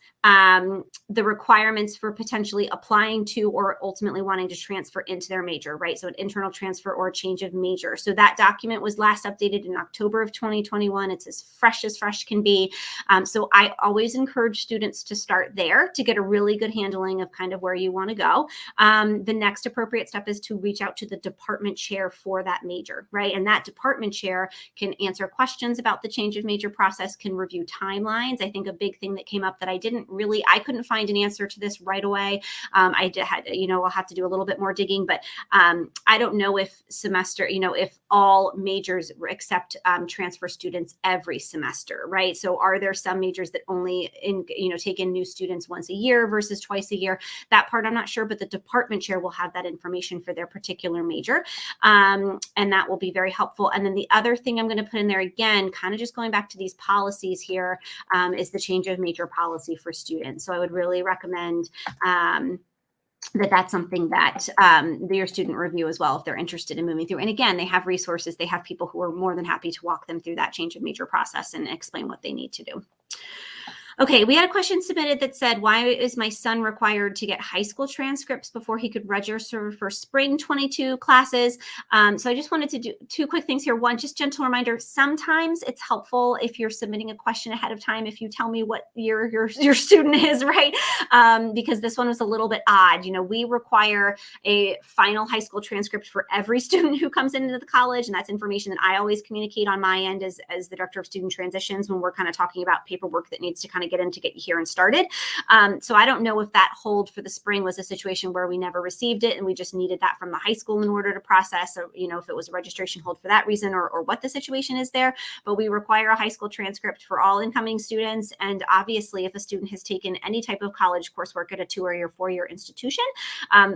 the requirements for potentially applying to or ultimately wanting to transfer into their major, right? So an internal transfer or a change of major. So that document was last updated in October of 2021. It's as fresh can be. So I always encourage students to start there to get a really good handling of kind of where you want to go. The next appropriate step is to reach out to the department chair for that major, right? And that department chair can answer questions about the change of major process, can review timelines. I think a big thing that came up that I couldn't find an answer to this right away. I'll have to do a little bit more digging, but I don't know if if all majors accept transfer students every semester, right? So are there some majors that only take in new students once a year versus twice a year? That part I'm not sure, but the department chair will have that information for their particular major. And that will be very helpful. And then the other thing I'm going to put in there again, kind of just going back to these policies here, is the change of major policy for students. So I would really recommend that's something that your student review as well if they're interested in moving through. And again, they have resources. They have people who are more than happy to walk them through that change of major process and explain what they need to do. Okay, we had a question submitted that said, why is my son required to get high school transcripts before he could register for spring 22 classes? So I just wanted to do two quick things here. One, just gentle reminder, sometimes it's helpful if you're submitting a question ahead of time, if you tell me what your student is, right? Because this one was a little bit odd. We require a final high school transcript for every student who comes into the college, and that's information that I always communicate on my end as the Director of Student Transitions when we're kind of talking about paperwork that needs to kind of get in to get you here and started. So I don't know if that hold for the spring was a situation where we never received it and we just needed that from the high school in order to process, or if it was a registration hold for that reason, or what the situation is there. But we require a high school transcript for all incoming students. And obviously, if a student has taken any type of college coursework at a 2 or 4 year institution,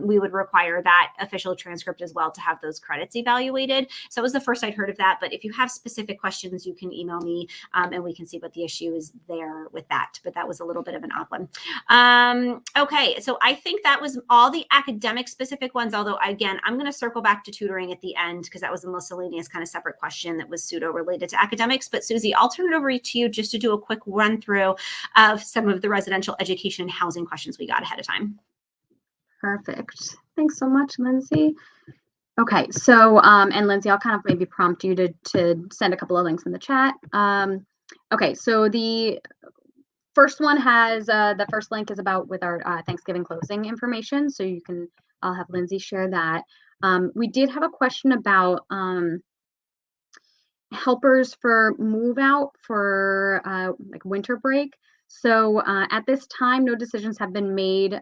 we would require that official transcript as well to have those credits evaluated. So that was the first I'd heard of that. But if you have specific questions, you can email me and we can see what the issue is there with that. that, but that was a little bit of an odd one. Okay, so I think that was all the academic specific ones, although again, I'm going to circle back to tutoring at the end because that was a miscellaneous kind of separate question that was pseudo related to academics. But Susie, I'll turn it over to you just to do a quick run through of some of the residential education and housing questions we got ahead of time. Perfect. Thanks so much, Lindsay. Okay, so, and Lindsay, I'll kind of maybe prompt you to send a couple of links in the chat. Okay, so the first one has, the first link is about with our Thanksgiving closing information. So I'll have Lindsay share that. We did have a question about helpers for move out for like winter break. So at this time, no decisions have been made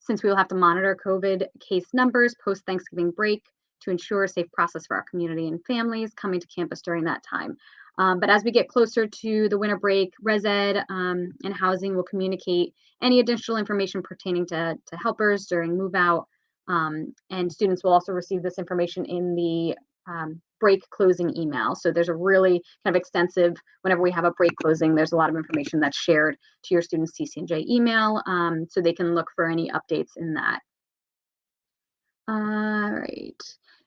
since we will have to monitor COVID case numbers post Thanksgiving break to ensure a safe process for our community and families coming to campus during that time. But as we get closer to the winter break, Res Ed and housing will communicate any additional information pertaining to helpers during move out. And students will also receive this information in the break closing email. So there's a really kind of extensive, whenever we have a break closing, there's a lot of information that's shared to your students' TCNJ email, so they can look for any updates in that. All right.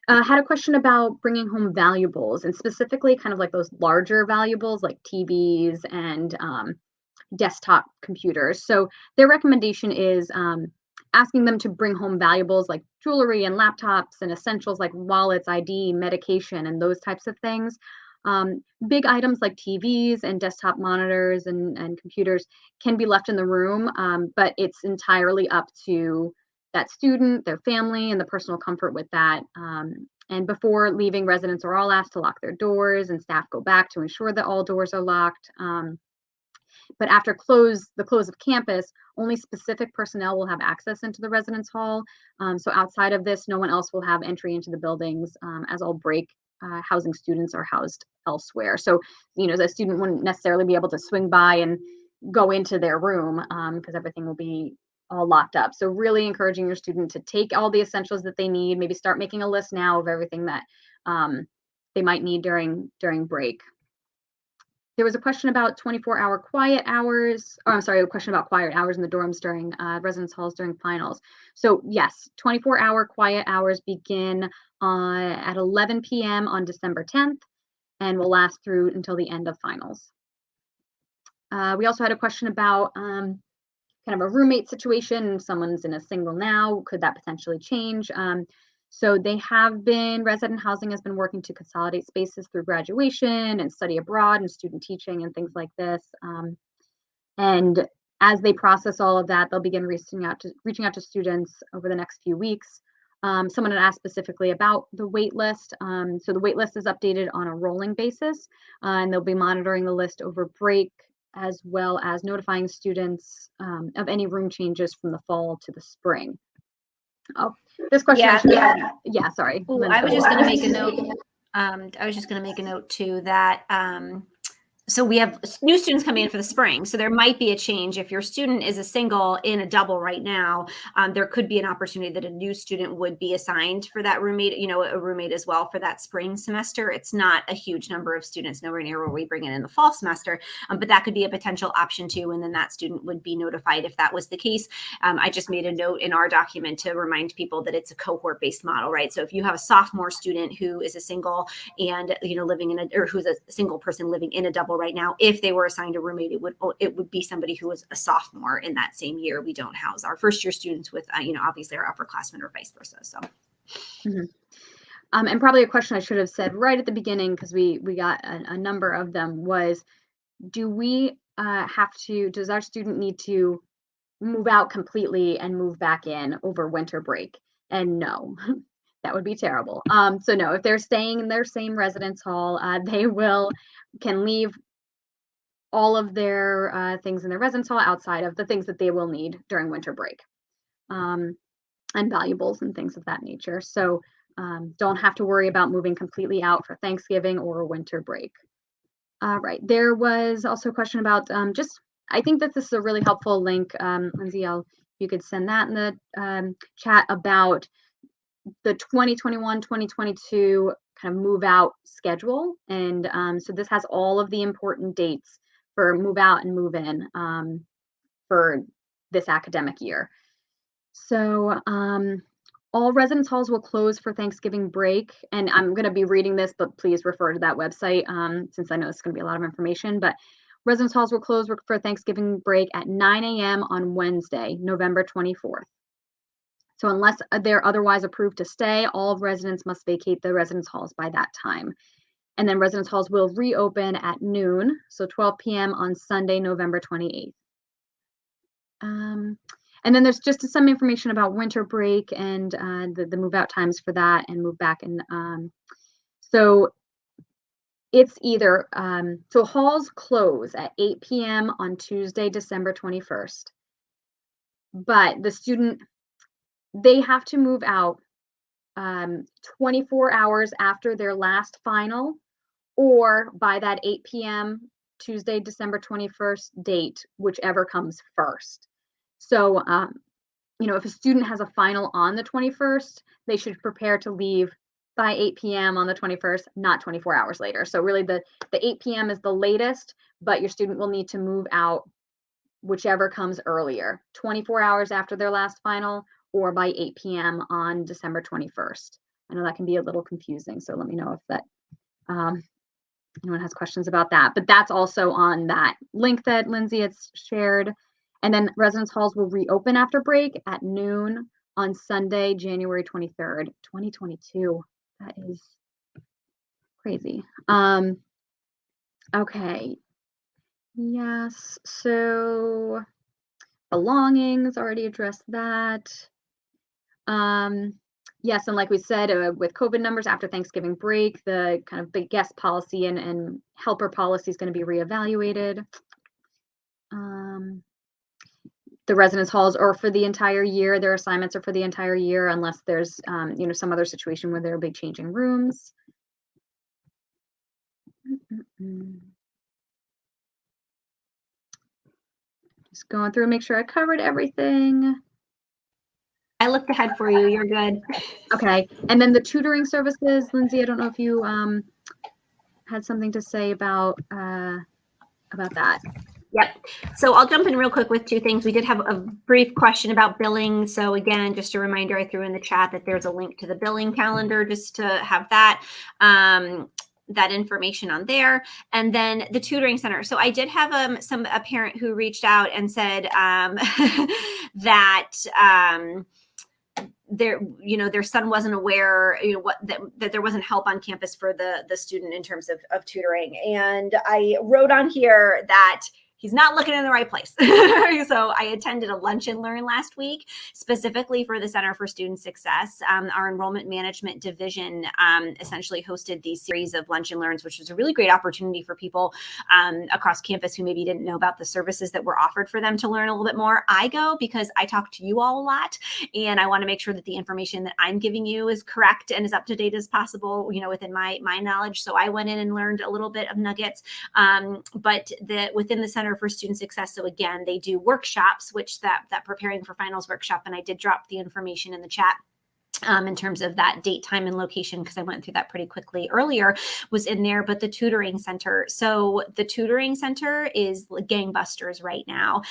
Had a question about bringing home valuables, and specifically kind of like those larger valuables like TVs and desktop computers. So their recommendation is asking them to bring home valuables like jewelry and laptops and essentials like wallets, ID, medication, and those types of things. Big items like TVs and desktop monitors and computers can be left in the room, but it's entirely up to that student, their family, and the personal comfort with that. And before leaving, residents are all asked to lock their doors, and staff go back to ensure that all doors are locked. But after the close of campus, only specific personnel will have access into the residence hall. So outside of this, no one else will have entry into the buildings, as all break housing students are housed elsewhere. So, the student wouldn't necessarily be able to swing by and go into their room because everything will be all locked up. So really encouraging your student to take all the essentials that they need, maybe start making a list now of everything that they might need during break. There was a question about 24-hour quiet hours. Oh, I'm sorry, a question about quiet hours in the dorms during residence halls during finals. So yes, 24-hour quiet hours begin at 11 p.m. on December 10th and will last through until the end of finals. We also had a question about kind of a roommate situation. Someone's in a single now. Could that potentially change? So resident housing has been working to consolidate spaces through graduation and study abroad and student teaching and things like this. And as they process all of that, they'll begin reaching out to students over the next few weeks. Someone had asked specifically about the wait list. So the wait list is updated on a rolling basis, and they'll be monitoring the list over break, as well as notifying students of any room changes from the fall to the spring. Oh, this question. Yeah, sorry. Ooh, I was just going to make a note. I was just going to make a note too that so we have new students coming in for the spring. So there might be a change. If your student is a single in a double right now, there could be an opportunity that a new student would be assigned for that roommate, a roommate as well for that spring semester. It's not a huge number of students, nowhere near where we bring it in the fall semester, but that could be a potential option too. And then that student would be notified if that was the case. I just made a note in our document to remind people that it's a cohort-based model, right? So if you have a sophomore student who is a single and, or who's a single person living in a double right now, if they were assigned a roommate, it would be somebody who was a sophomore in that same year. We don't house our first year students with obviously our upperclassmen or vice versa. So and probably a question I should have said right at the beginning, because we got a number of them, was does our student need to move out completely and move back in over winter break? And no. That would be terrible. So no, if they're staying in their same residence hall, they can leave all of their things in their residence hall outside of the things that they will need during winter break, and valuables and things of that nature. So don't have to worry about moving completely out for Thanksgiving or winter break. All right. There was also a question about I think that this is a really helpful link, Lindsay, you could send that in the chat about the 2021-2022 kind of move out schedule. And so this has all of the important dates for move out and move in for this academic year. So all residence halls will close for Thanksgiving break. And I'm going to be reading this, but please refer to that website since I know it's going to be a lot of information. But residence halls will close for Thanksgiving break at 9 a.m. on Wednesday, November 24th. So unless they're otherwise approved to stay, all residents must vacate the residence halls by that time. And then residence halls will reopen at noon, so 12 p.m. on Sunday, November 28th. And then there's just some information about winter break and the move out times for that and move back. And so it's either, so halls close at 8 p.m. on Tuesday, December 21st. But the student, they have to move out 24 hours after their last final or by that 8 p.m. Tuesday, December 21st date, whichever comes first. So, if a student has a final on the 21st, they should prepare to leave by 8 p.m. on the 21st, not 24 hours later. So really the 8 p.m. is the latest, but your student will need to move out whichever comes earlier, 24 hours after their last final or by 8 p.m. on December 21st. I know that can be a little confusing, so let me know if that anyone has questions about that. But that's also on that link that Lindsay has shared. And then residence halls will reopen after break at noon on Sunday, January 23rd, 2022. That is crazy. Okay. Yes. So belongings, already addressed that. Yes, and like we said, with COVID numbers after Thanksgiving break, the kind of big guest policy and helper policy is going to be reevaluated. The residence halls are for the entire year. Their assignments are for the entire year, unless there's, some other situation where they'll be changing rooms. Just going through and make sure I covered everything. I looked ahead for you. You're good. Okay. And then the tutoring services, Lindsay, I don't know if you had something to say about that. Yep. So I'll jump in real quick with two things. We did have a brief question about billing. So again, just a reminder, I threw in the chat that there's a link to the billing calendar just to have that. That information on there. And then the tutoring center. So I did have a parent who reached out and said that their son wasn't aware, that there wasn't help on campus for the student in terms of tutoring. And I wrote on here that he's not looking in the right place. So I attended a lunch and learn last week, specifically for the Center for Student Success. Our enrollment management division essentially hosted these series of lunch and learns, which was a really great opportunity for people across campus who maybe didn't know about the services that were offered for them to learn a little bit more. I go because I talk to you all a lot, and I want to make sure that the information that I'm giving you is correct and as up to date as possible, within my knowledge. So I went in and learned a little bit of nuggets, but within the Center for Student Success. So again, they do workshops, which that preparing for finals workshop, and I did drop the information in the chat in terms of that date, time, and location, because I went through that pretty quickly earlier, was in there. But the tutoring center. So the tutoring center is gangbusters right now.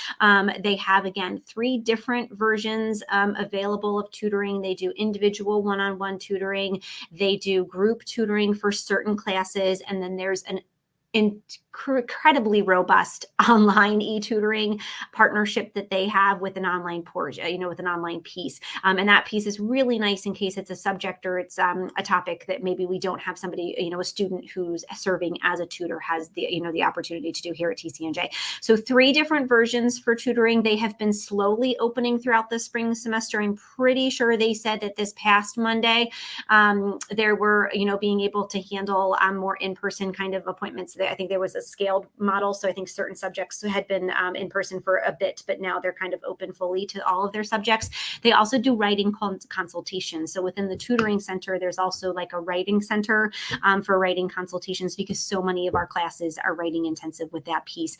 They have, again, 3 different versions available of tutoring. They do individual one-on-one tutoring. They do group tutoring for certain classes. And then there's an incredibly robust online e-tutoring partnership that they have with an online portion, with an online piece. And that piece is really nice in case it's a subject or it's a topic that maybe we don't have somebody, a student who's serving as a tutor has the opportunity to do here at TCNJ. So 3 different versions for tutoring. They have been slowly opening throughout the spring semester. I'm pretty sure they said that this past Monday, there were, being able to handle more in-person kind of appointments. I think there was a scaled model. So I think certain subjects had been in person for a bit, but now they're kind of open fully to all of their subjects. They also do writing consultations. So within the tutoring center, there's also like a writing center for writing consultations, because so many of our classes are writing intensive with that piece.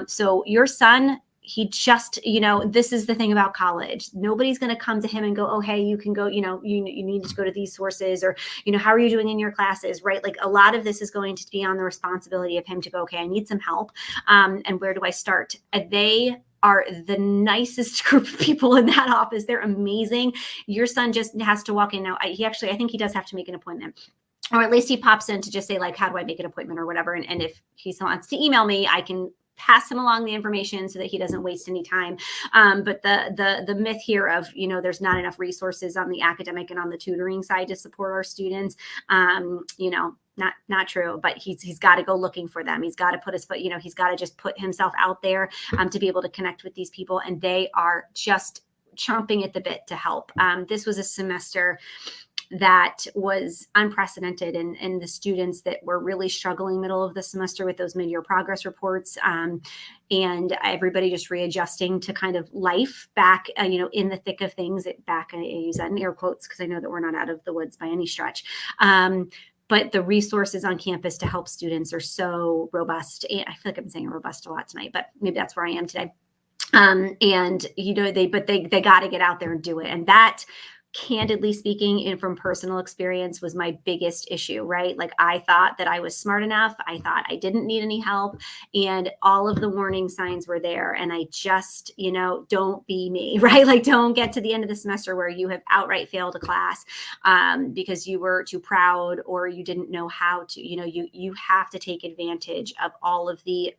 So your son, he just, this is the thing about college. Nobody's going to come to him and go, oh, hey, you can go, you need to go to these sources, or, how are you doing in your classes, right? Like a lot of this is going to be on the responsibility of him to go, okay, I need some help. And where do I start? They are the nicest group of people in that office. They're amazing. Your son just has to walk in now. I think he does have to make an appointment. Or at least he pops in to just say, like, how do I make an appointment or whatever. And if he wants to email me, I can pass him along the information so that he doesn't waste any time. But the myth here of, there's not enough resources on the academic and on the tutoring side to support our students, not true, but he's got to go looking for them. He's got to put his foot, he's got to just put himself out there to be able to connect with these people. And they are just chomping at the bit to help. This was a semester that was unprecedented, and the students that were really struggling middle of the semester with those mid-year progress reports, and everybody just readjusting to kind of life back, in the thick of things. I use that in air quotes because I know that we're not out of the woods by any stretch. But the resources on campus to help students are so robust. And I feel like I'm saying robust a lot tonight, but maybe that's where I am today. And they got to get out there and do it. And that, candidly speaking, and from personal experience, was my biggest issue, right? Like I thought that I was smart enough. I thought I didn't need any help, and all of the warning signs were there. And I just, don't be me, right? Like don't get to the end of the semester where you have outright failed a class because you were too proud or you didn't know how to, you have to take advantage of all of the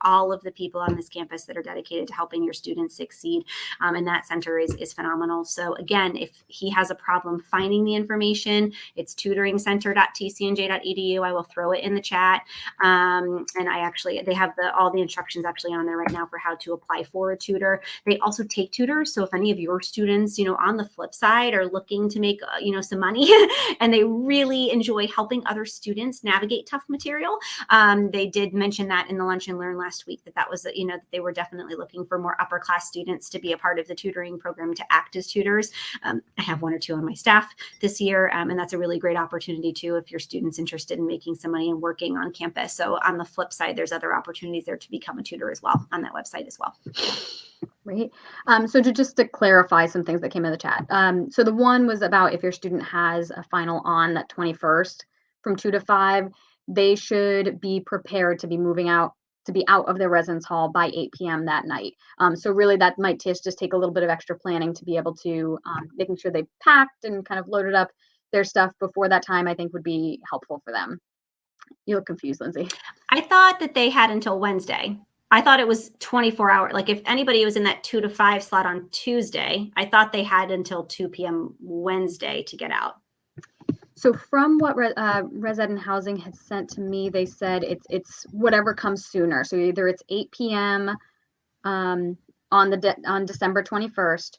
people on this campus that are dedicated to helping your students succeed. And that center is phenomenal. So again, if he has a problem finding the information, it's tutoringcenter.tcnj.edu. I will throw it in the chat. And they have all the instructions actually on there right now for how to apply for a tutor. They also take tutors. So if any of your students, on the flip side, are looking to make, some money and they really enjoy helping other students navigate tough material, they did mention that in the Lunch and Learn last week, that was, that they were definitely looking for more upper class students to be a part of the tutoring program to act as tutors. I have one or two on my staff this year. And that's a really great opportunity too, if your student's interested in making some money and working on campus. So on the flip side, there's other opportunities there to become a tutor as well on that website as well. Great. So just to clarify some things that came in the chat. So the one was about if your student has a final on that 21st from 2 to 5, they should be prepared to be out of their residence hall by 8 p.m. that night. So really that might just take a little bit of extra planning to be able to making sure they've packed and kind of loaded up their stuff before that time, I think would be helpful for them. You look confused, Lindsay. I thought that they had until Wednesday. I thought it was 24 hours. Like if anybody was in that 2 to 5 slot on Tuesday, I thought they had until 2 p.m. Wednesday to get out. So from what Res Ed and Housing had sent to me, they said it's whatever comes sooner. So either it's 8 p.m. On December 21st,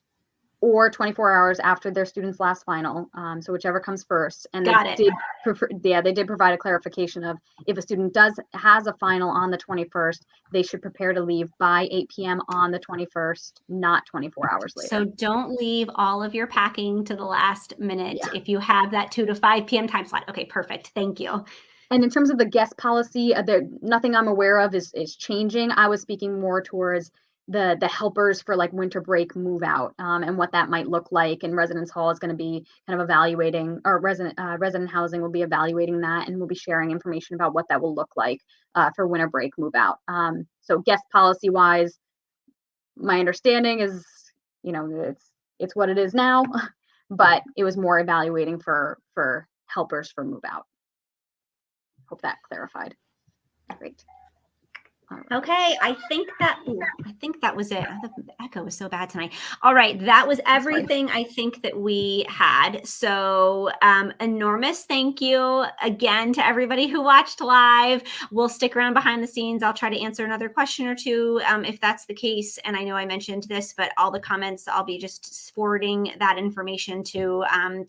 or 24 hours after their student's last final. So whichever comes first. And they did provide a clarification of if a student has a final on the 21st, they should prepare to leave by 8 p.m. on the 21st, not 24 hours later. So don't leave all of your packing to the last minute if you have that 2 to 5 p.m. time slot. Okay, perfect. Thank you. And in terms of the guest policy, nothing I'm aware of is changing. I was speaking more towards the helpers for like winter break move out and what that might look like. And residence hall is going to be kind of evaluating, or resident housing will be evaluating that, and we'll be sharing information about what that will look like for winter break move out. So guest policy wise, my understanding is, it's what it is now, but it was more evaluating for helpers for move out. Hope that clarified. Great. Okay, I think that was it. The echo was so bad tonight. All right, that was everything I think that we had. So enormous thank you again to everybody who watched live. We'll stick around behind the scenes. I'll try to answer another question or two if that's the case. And I know I mentioned this, but all the comments, I'll be just forwarding that information to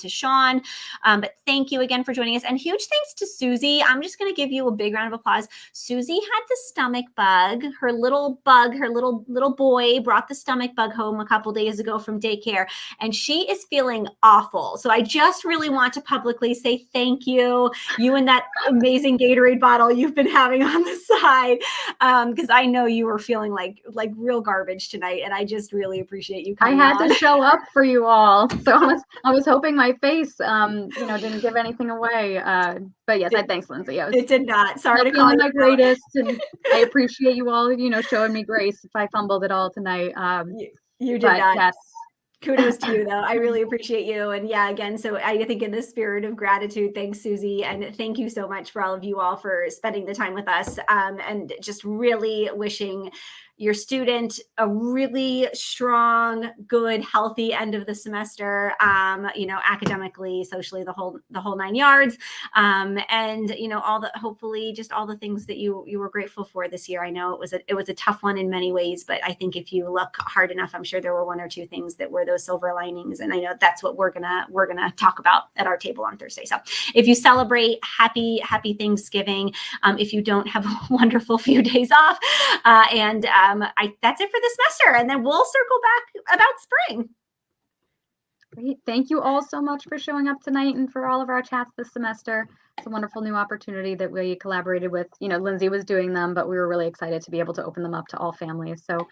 Sean. But thank you again for joining us. And huge thanks to Susie. I'm just going to give you a big round of applause. Susie had the stomach bug. Her little bug, her little boy brought the stomach bug home a couple days ago from daycare, and she is feeling awful. So I just really want to publicly say thank you. You and that amazing Gatorade bottle you've been having on the side, because I know you were feeling like real garbage tonight, and I just really appreciate you coming I had on. to show up for you all, so I was hoping my face, didn't give anything away. But yes, thanks, Lindsay. It did not. Sorry to Not call feeling you my out. greatest, and I appreciate you all, showing me grace if I fumbled at all tonight. You did but not. yes. Kudos to you, though. I really appreciate you. And yeah, again, so I think in the spirit of gratitude, thanks, Susie. And thank you so much for all of you all for spending the time with us, and just really wishing your student a really strong, good, healthy end of the semester, academically, socially, the whole 9 yards. And hopefully just all the things that you were grateful for this year. I know it was a tough one in many ways, but I think if you look hard enough, I'm sure there were 1 or 2 things that were those silver linings. And I know that's what we're gonna talk about at our table on Thursday. So if you celebrate, happy Thanksgiving. If you don't, have a wonderful few days off. That's it for the semester, and then we'll circle back about spring. Great. Thank you all so much for showing up tonight and for all of our chats this semester. It's a wonderful new opportunity that we collaborated with. Lindsay was doing them, but we were really excited to be able to open them up to all families. So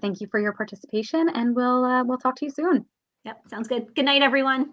thank you for your participation, and we'll talk to you soon. Yep, sounds good. Good night, everyone.